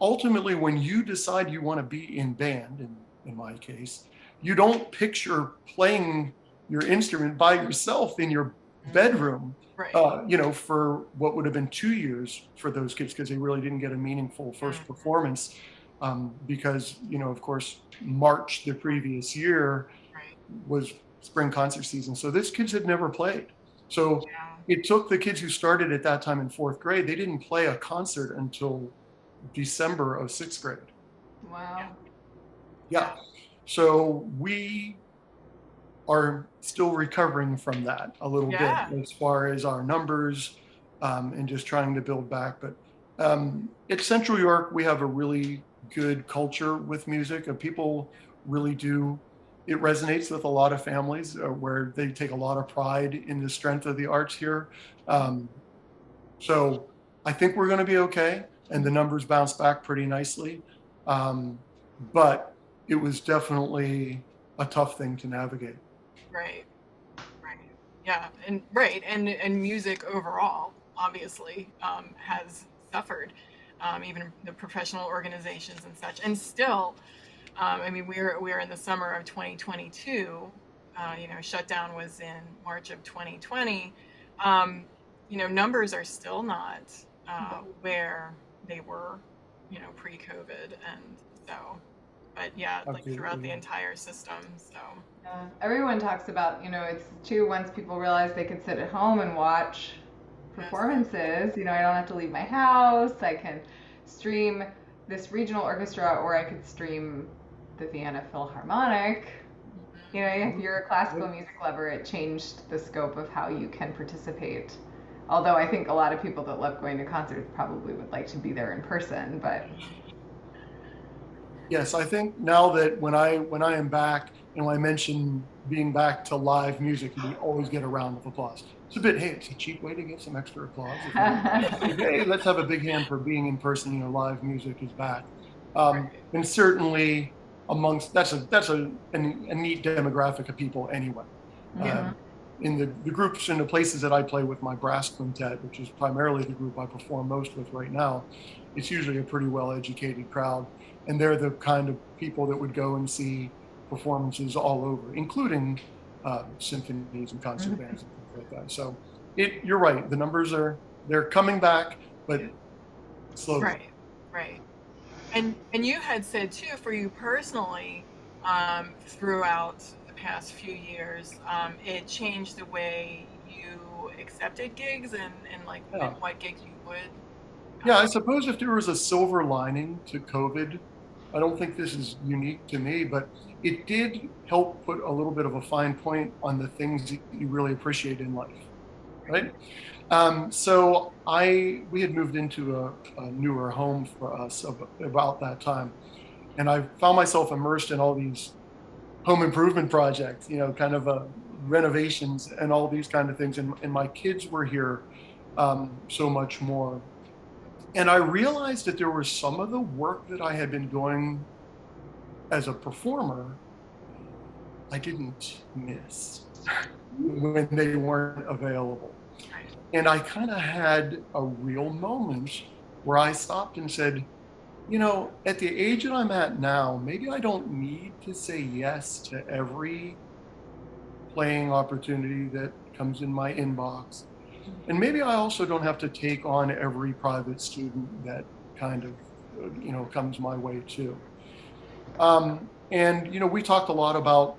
ultimately when you decide you want to be in band, in my case, you don't picture playing your instrument by yourself in your bedroom, Right. For what would have been 2 years for those kids, because they really didn't get a meaningful first performance, because, of course, March the previous year Right. was spring concert season. So these kids had never played. So Yeah. it took the kids who started at that time in 4th grade, they didn't play a concert until December of 6th grade. Wow. Yeah. So we are still recovering from that a little Yeah. bit as far as our numbers, and just trying to build back. But at Central York, we have a really good culture with music. People really do. It resonates with a lot of families, where they take a lot of pride in the strength of the arts here. So I think we're going to be okay, and the numbers bounce back pretty nicely. But it was definitely a tough thing to navigate. Right. Right. Yeah. And music overall, obviously, has suffered. Even the professional organizations and such, and still, we're in the summer of 2022. Shutdown was in March of 2020. Numbers are still not where they were, pre-COVID, and so. But yeah, like throughout the entire system. So everyone talks about, it's too, once people realize they could sit at home and watch performances, I don't have to leave my house. I can stream this regional orchestra, or I could stream the Vienna Philharmonic. If you're a classical music lover, it changed the scope of how you can participate. Although I think a lot of people that love going to concerts probably would like to be there in person, but. Yes, I think now that when I am back, and when I mention being back to live music, we always get a round of applause. It's it's a cheap way to get some extra applause. Hey, let's have a big hand for being in person. Live music is back, and certainly amongst that's a neat demographic of people anyway. In the groups and the places that I play with my brass quintet, which is primarily the group I perform most with right now, it's usually a pretty well-educated crowd. And they're the kind of people that would go and see performances all over, including symphonies and concert bands and things like that. So you're right. The numbers they're coming back, but slowly. Right. And you had said too, for you personally, throughout the past few years, it changed the way you accepted gigs and what gigs you would. Yeah, I suppose if there was a silver lining to COVID, I don't think this is unique to me, but it did help put a little bit of a fine point on the things that you really appreciate in life. right? So we had moved into a newer home for us about that time. And I found myself immersed in all these home improvement projects, kind of renovations and all these kind of things. And my kids were here so much more. And I realized that there was some of the work that I had been doing as a performer, I didn't miss when they weren't available. And I kind of had a real moment where I stopped and said, at the age that I'm at now, maybe I don't need to say yes to every playing opportunity that comes in my inbox. And maybe I also don't have to take on every private student that kind of, comes my way too. And, we talked a lot about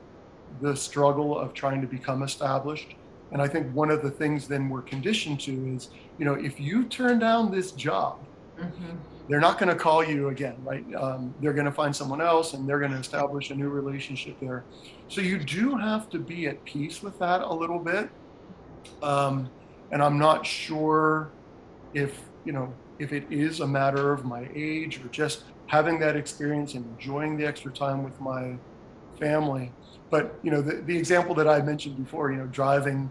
the struggle of trying to become established. And I think one of the things then we're conditioned to is, if you turn down this job, they're not going to call you again, right? They're going to find someone else and they're going to establish a new relationship there. So you do have to be at peace with that a little bit. And I'm not sure if it is a matter of my age or just having that experience and enjoying the extra time with my family. But, the example that I mentioned before, driving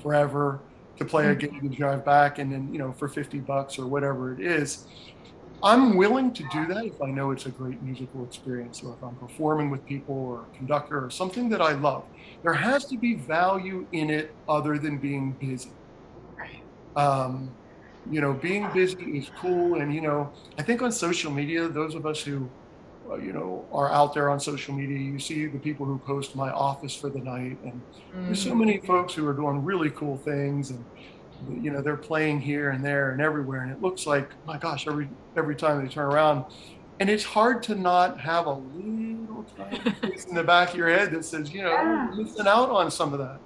forever to play a gig and drive back and then, for $50 or whatever it is, I'm willing to do that if I know it's a great musical experience or if I'm performing with people or a conductor or something that I love. There has to be value in it other than being busy. Being busy is cool. And, I think on social media, those of us who, are out there on social media, you see the people who post my office for the night. And there's so many folks who are doing really cool things. And, they're playing here and there and everywhere. And it looks like, my gosh, every time they turn around. And it's hard to not have a little tiny voice in the back of your head that says, you're missing out on some of that.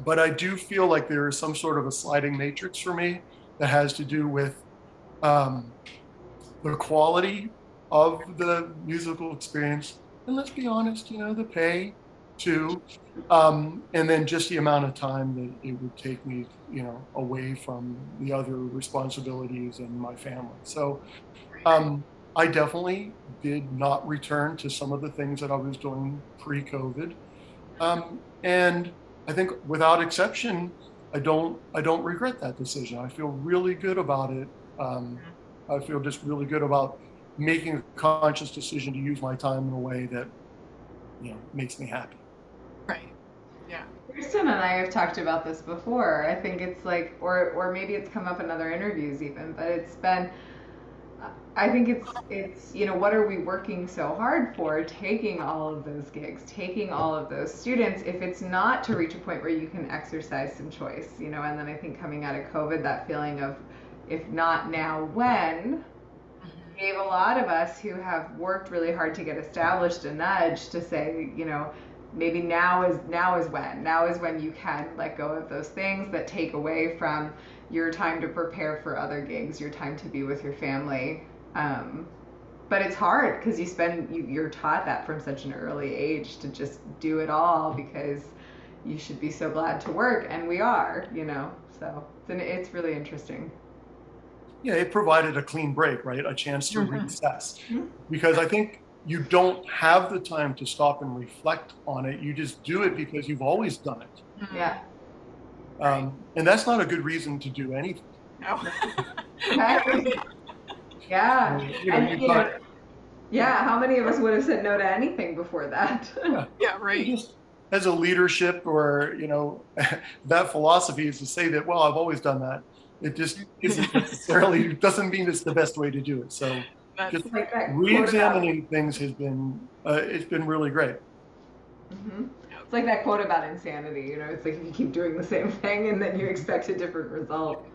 But I do feel like there is some sort of a sliding matrix for me that has to do with the quality of the musical experience. And let's be honest, the pay too. And then just the amount of time that it would take me, away from the other responsibilities and my family. So I definitely did not return to some of the things that I was doing pre-COVID. And I think without exception, I don't regret that decision. I feel really good about it. I feel just really good about making a conscious decision to use my time in a way that, makes me happy. Right. Yeah. Kristen and I have talked about this before. I think it's like, or maybe it's come up in other interviews even, but it's been, I think it's what are we working so hard for, taking all of those gigs, taking all of those students, if it's not to reach a point where you can exercise some choice, and then I think coming out of COVID, that feeling of, if not now, when, gave a lot of us who have worked really hard to get established a nudge to say, maybe now is when you can let go of those things that take away from your time to prepare for other gigs, your time to be with your family. But it's hard because you're taught that from such an early age to just do it all because you should be so glad to work, and we are, so it's really interesting. Yeah, it provided a clean break, right? A chance to reassess. Because I think you don't have the time to stop and reflect on it. You just do it because you've always done it. Yeah. And that's not a good reason to do anything. No. Yeah. How many of us would have said no to anything before that? Yeah, right. Just as a leadership or, that philosophy is to say that, well, I've always done that. It just isn't necessarily, doesn't mean it's the best way to do it. So just like re-examining things has been, it's been really great. It's like that quote about insanity, it's like if you keep doing the same thing and then you expect a different result.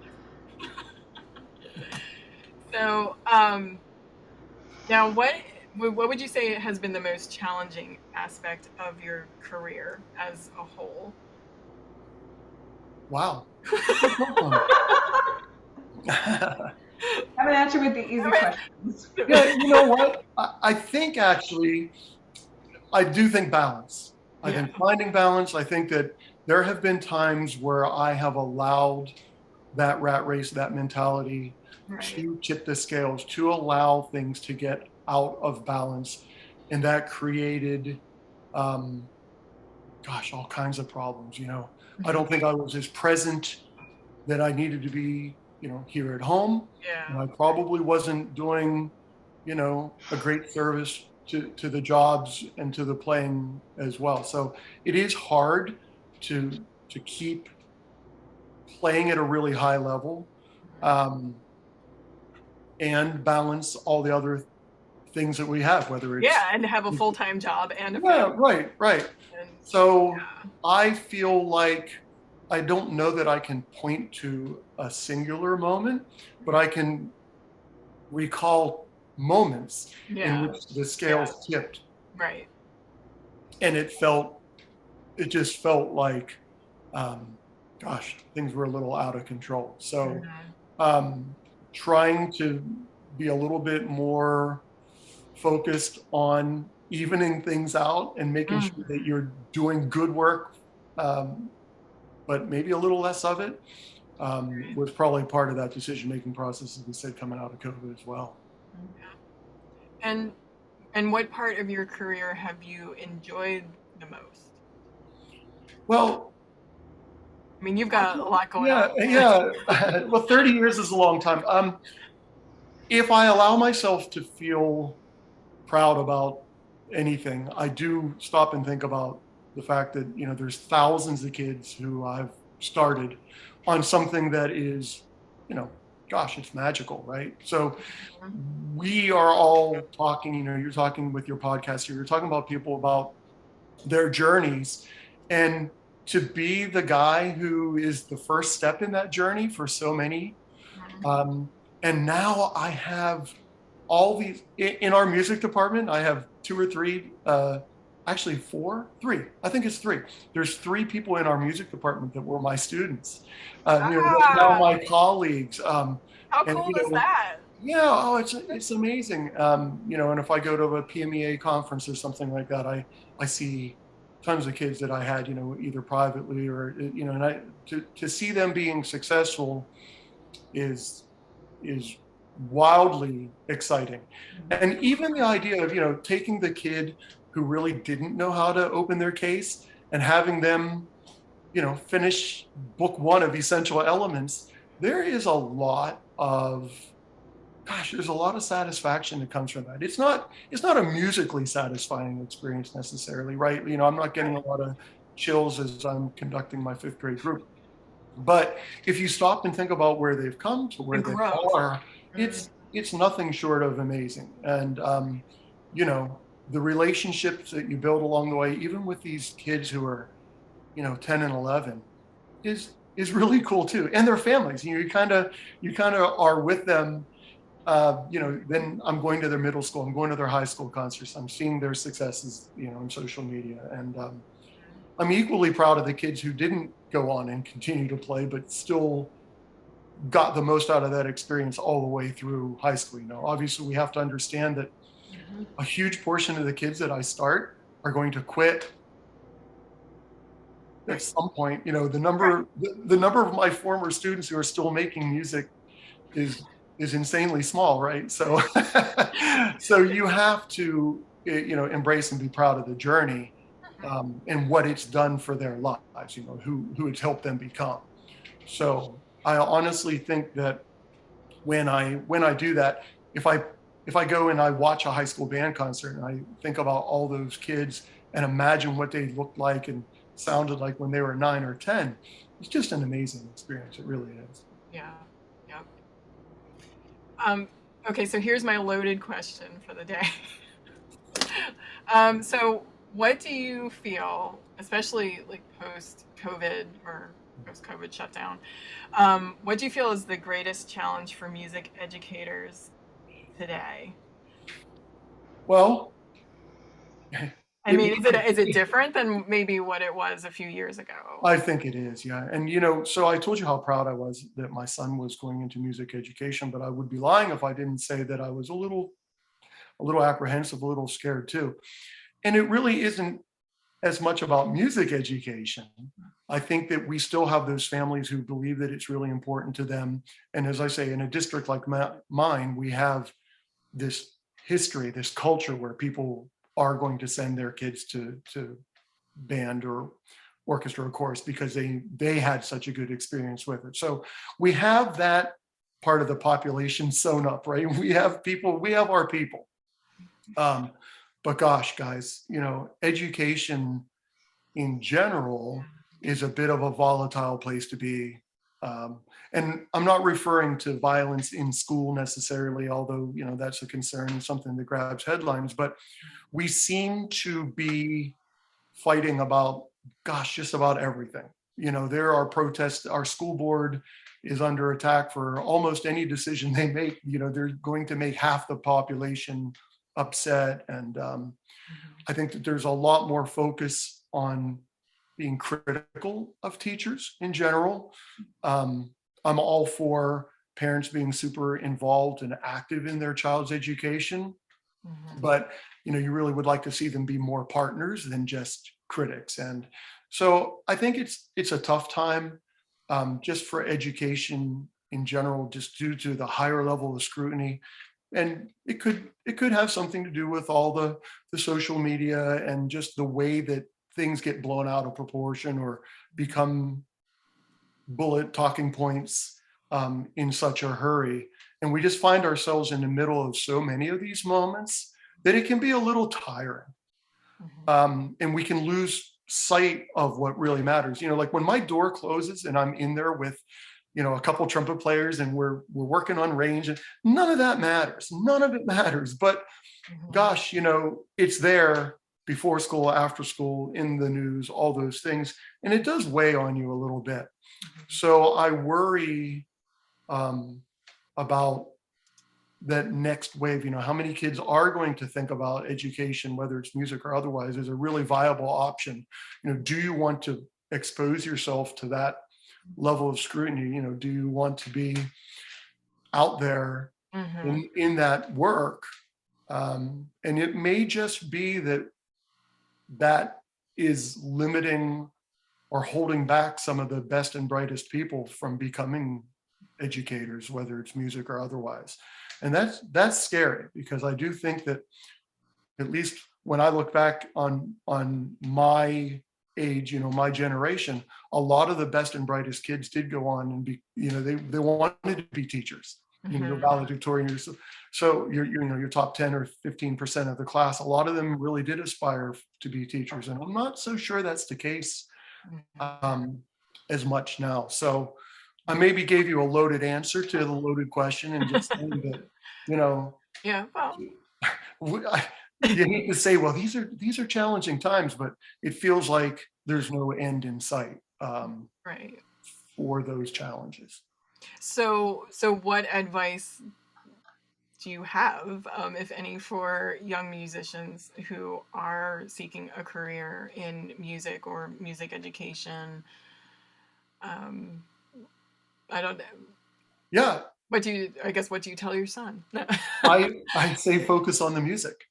So, now what would you say has been the most challenging aspect of your career as a whole? Wow. I'm gonna answer with the easy questions. Yeah, you know what? I think actually, I do think balance. I think finding balance, I think that there have been times where I have allowed that rat race, that mentality to tip the scales, to allow things to get out of balance. And that created, all kinds of problems. I don't think I was as present that I needed to be, here at home. And I probably wasn't doing, a great service to the jobs and to the playing as well. So it is hard to keep playing at a really high level, and balance all the other things that we have, whether it's and have a full-time job and a family. Right. So I feel like I don't know that I can point to a singular moment, but I can recall moments in which the scales tipped. Right. And it just felt like, things were a little out of control. So trying to be a little bit more focused on evening things out and making sure that you're doing good work, but maybe a little less of it, was probably part of that decision-making process, as we said, coming out of COVID as well. And what part of your career have you enjoyed the most? Well, I mean, you've got a lot going on. Yeah. Well, 30 years is a long time. If I allow myself to feel proud about anything, I do stop and think about the fact that, there's thousands of kids who I've started on something that is, it's magical, right? So we are all talking, you're talking with your podcast here, you're talking about people about their journeys, and to be the guy who is the first step in that journey for so many. And now I have all these in our music department. I have two or three, actually three. I think it's three. There's three people in our music department that were my students. Now my colleagues. How cool is that? Yeah, it's amazing. And if I go to a PMEA conference or something like that, I see tons of kids that I had, either privately or, and to see them being successful is wildly exciting. And even the idea of, taking the kid who really didn't know how to open their case and having them, finish book one of Essential Elements, there's a lot of satisfaction that comes from that. It's not a musically satisfying experience necessarily, right? I'm not getting a lot of chills as I'm conducting my fifth grade group. But if you stop and think about where they've come to where they are, it's nothing short of amazing. And, the relationships that you build along the way, even with these kids who are, 10 and 11, is really cool too. And their families, you kind of are with them. Then I'm going to their middle school, I'm going to their high school concerts, I'm seeing their successes, on social media. And I'm equally proud of the kids who didn't go on and continue to play, but still got the most out of that experience all the way through high school. Obviously we have to understand that a huge portion of the kids that I start are going to quit at some point. The number of my former students who are still making music is insanely small, right? So so you have to embrace and be proud of the journey, and what it's done for their lives, who it's helped them become. So I honestly think that when I do that, if I go and I watch a high school band concert and I think about all those kids and imagine what they looked like and sounded like when they were 9 or 10, it's just an amazing experience. It really is. Yeah. Okay, so here's my loaded question for the day. So what do you feel, especially like post-COVID or post-COVID shutdown, what do you feel is the greatest challenge for music educators today? Well, I mean, is it different than maybe what it was a few years ago? I think it is, yeah. And so I told you how proud I was that my son was going into music education, but I would be lying if I didn't say that I was a little apprehensive, a little scared too. And it really isn't as much about music education. I think that we still have those families who believe that it's really important to them. And as I say, in a district like mine, we have this history, this culture where people are going to send their kids to band or orchestra or chorus because they had such a good experience with it. So we have that part of the population sewn up, right? We have our people. But gosh, guys, education in general is a bit of a volatile place to be. And I'm not referring to violence in school necessarily, although, that's a concern and something that grabs headlines, but we seem to be fighting about, just about everything. There are protests. Our school board is under attack for almost any decision they make. They're going to make half the population upset. And I think that there's a lot more focus on being critical of teachers in general. I'm all for parents being super involved and active in their child's education, but you really would like to see them be more partners than just critics. And so I think it's a tough time just for education in general, just due to the higher level of scrutiny. And it could have something to do with all the social media and just the way that things get blown out of proportion or become bullet talking points in such a hurry. And we just find ourselves in the middle of so many of these moments that it can be a little tiring. And we can lose sight of what really matters. Like when my door closes and I'm in there with, a couple trumpet players and we're working on range, and none of that matters. None of it matters. But gosh, it's there before school, after school, in the news, all those things. And it does weigh on you a little bit. So I worry about that next wave. How many kids are going to think about education, whether it's music or otherwise, as a really viable option? Do you want to expose yourself to that level of scrutiny? Do you want to be out there in that work? And it may just be that is limiting or holding back some of the best and brightest people from becoming educators, whether it's music or otherwise. And that's scary, because I do think that, at least when I look back on my age, my generation, a lot of the best and brightest kids did go on and be, they wanted to be teachers. Your valedictorian. So your top 10 or 15% of the class, a lot of them really did aspire to be teachers. And I'm not so sure that's the case as much now. So I maybe gave you a loaded answer to the loaded question, and just saying that, yeah, well, you need to say, well, these are challenging times, but it feels like there's no end in sight right, for those challenges. So what advice do you have, if any, for young musicians who are seeking a career in music or music education? I don't know. Yeah. What do you tell your son? I say focus on the music,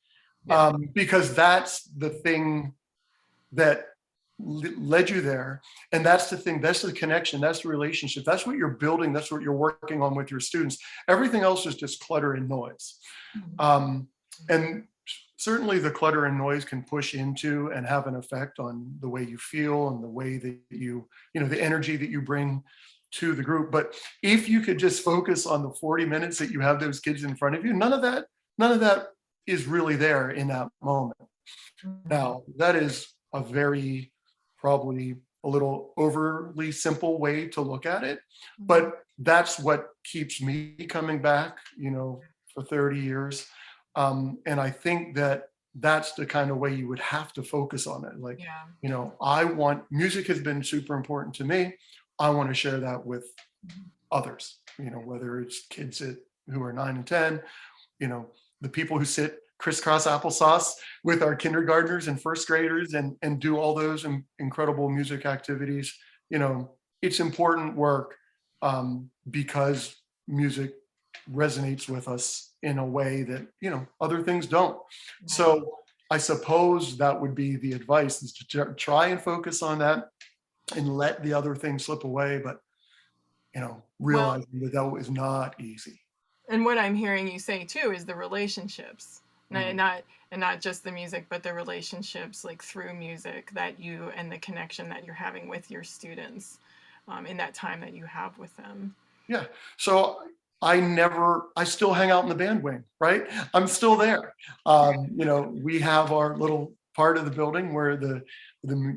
because that's the thing that led you there. And that's the thing, that's the connection, that's the relationship, that's what you're building, that's what you're working on with your students. Everything else is just clutter and noise. And certainly the clutter and noise can push into and have an effect on the way you feel and the way that the energy that you bring to the group. But if you could just focus on the 40 minutes that you have those kids in front of you, none of that is really there in that moment. Now, that is a very, probably a little overly simple way to look at it, but that's what keeps me coming back, for 30 years. And I think that that's the kind of way you would have to focus on it. Like, music has been super important to me. I want to share that with others, whether it's kids who are 9 and 10, the people who sit crisscross applesauce with our kindergartners and first graders and do all those incredible music activities. It's important work because music resonates with us in a way that, other things don't. So I suppose that would be the advice, is to try and focus on that and let the other things slip away. But, realizing that is not easy. And what I'm hearing you say too is the relationships, not just the music, but the relationships like through music that you, and the connection that you're having with your students in that time that you have with them. Yeah. So I still hang out in the band wing, right? I'm still there. We have our little part of the building where the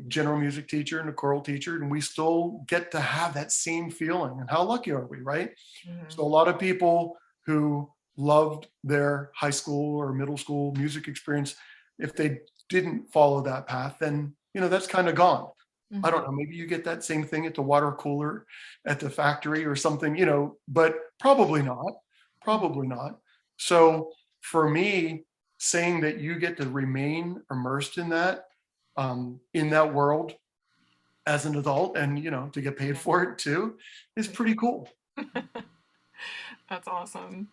general music teacher and the choral teacher, and we still get to have that same feeling. And how lucky are we, right? Mm-hmm. So a lot of people who loved their high school or middle school music experience, if they didn't follow that path, then, that's kind of gone. Mm-hmm. I don't know, maybe you get that same thing at the water cooler at the factory or something, but probably not. So for me, saying that you get to remain immersed in that world as an adult, and, to get paid for it too, is pretty cool. That's awesome.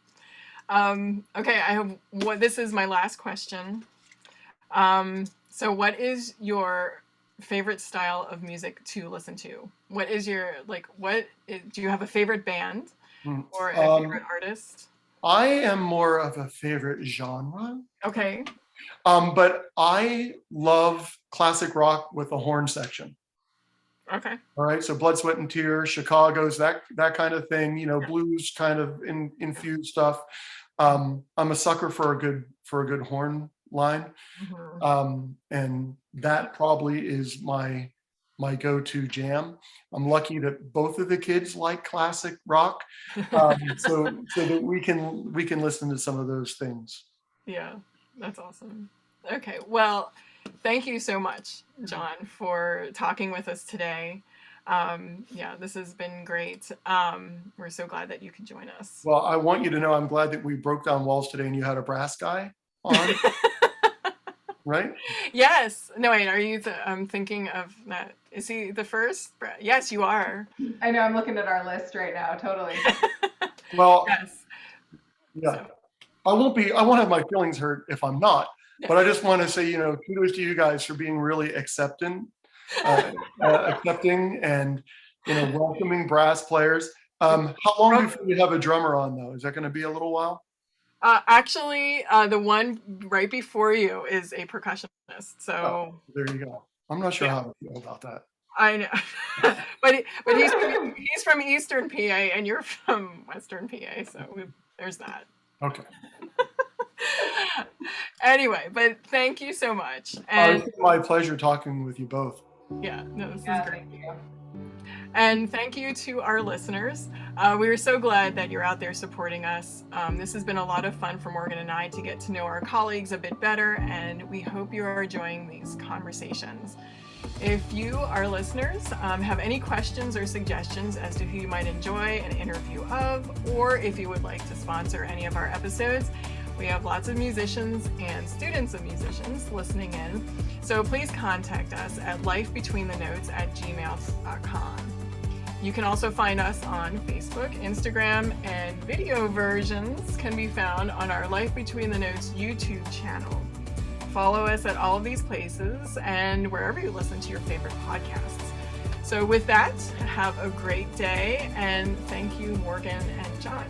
Okay, this is my last question. So what is your favorite style of music to listen to? What is your, do you have a favorite band or a favorite artist? I am more of a favorite genre. Okay. But I love classic rock with a horn section. Okay. All right. So Blood, Sweat and Tears, Chicago's, that kind of thing, blues kind of infused stuff. I'm a sucker for a good horn line. Mm-hmm. And that probably is my go-to jam. I'm lucky that both of the kids like classic rock, so that we can listen to some of those things. Yeah, that's awesome. Okay, well, thank you so much, Jon, for talking with us today. This has been great. We're so glad that you could join us. Well, I want you to know I'm glad that we broke down walls today and you had a brass guy on. Right? Yes. No, wait, are you I'm thinking of that. Is he the first? Yes, you are. I know, I'm looking at our list right now, totally. Well, yes. Yeah. So. I won't have my feelings hurt if I'm not, but I just want to say, kudos to you guys for being really accepting and, welcoming brass players. How long before you have a drummer on though? Is that going to be a little while? Actually, the one right before you is a percussionist. So there you go. I'm not sure how to feel about that. I know, but he's from Eastern PA and you're from Western PA, so there's that. Okay. Anyway, but thank you so much. And it's my pleasure talking with you both. Yeah, no, this is great. Thank you. And thank you to our listeners. We are so glad that you're out there supporting us. This has been a lot of fun for Morgan and I to get to know our colleagues a bit better, and we hope you are enjoying these conversations. If you, our listeners, have any questions or suggestions as to who you might enjoy an interview of, or if you would like to sponsor any of our episodes, we have lots of musicians and students of musicians listening in. So please contact us at lifebetweenthenotes@gmail.com. You can also find us on Facebook, Instagram, and video versions can be found on our Life Between the Notes YouTube channel. Follow us at all of these places and wherever you listen to your favorite podcasts. So with that, have a great day, and thank you, Morgan and Jon.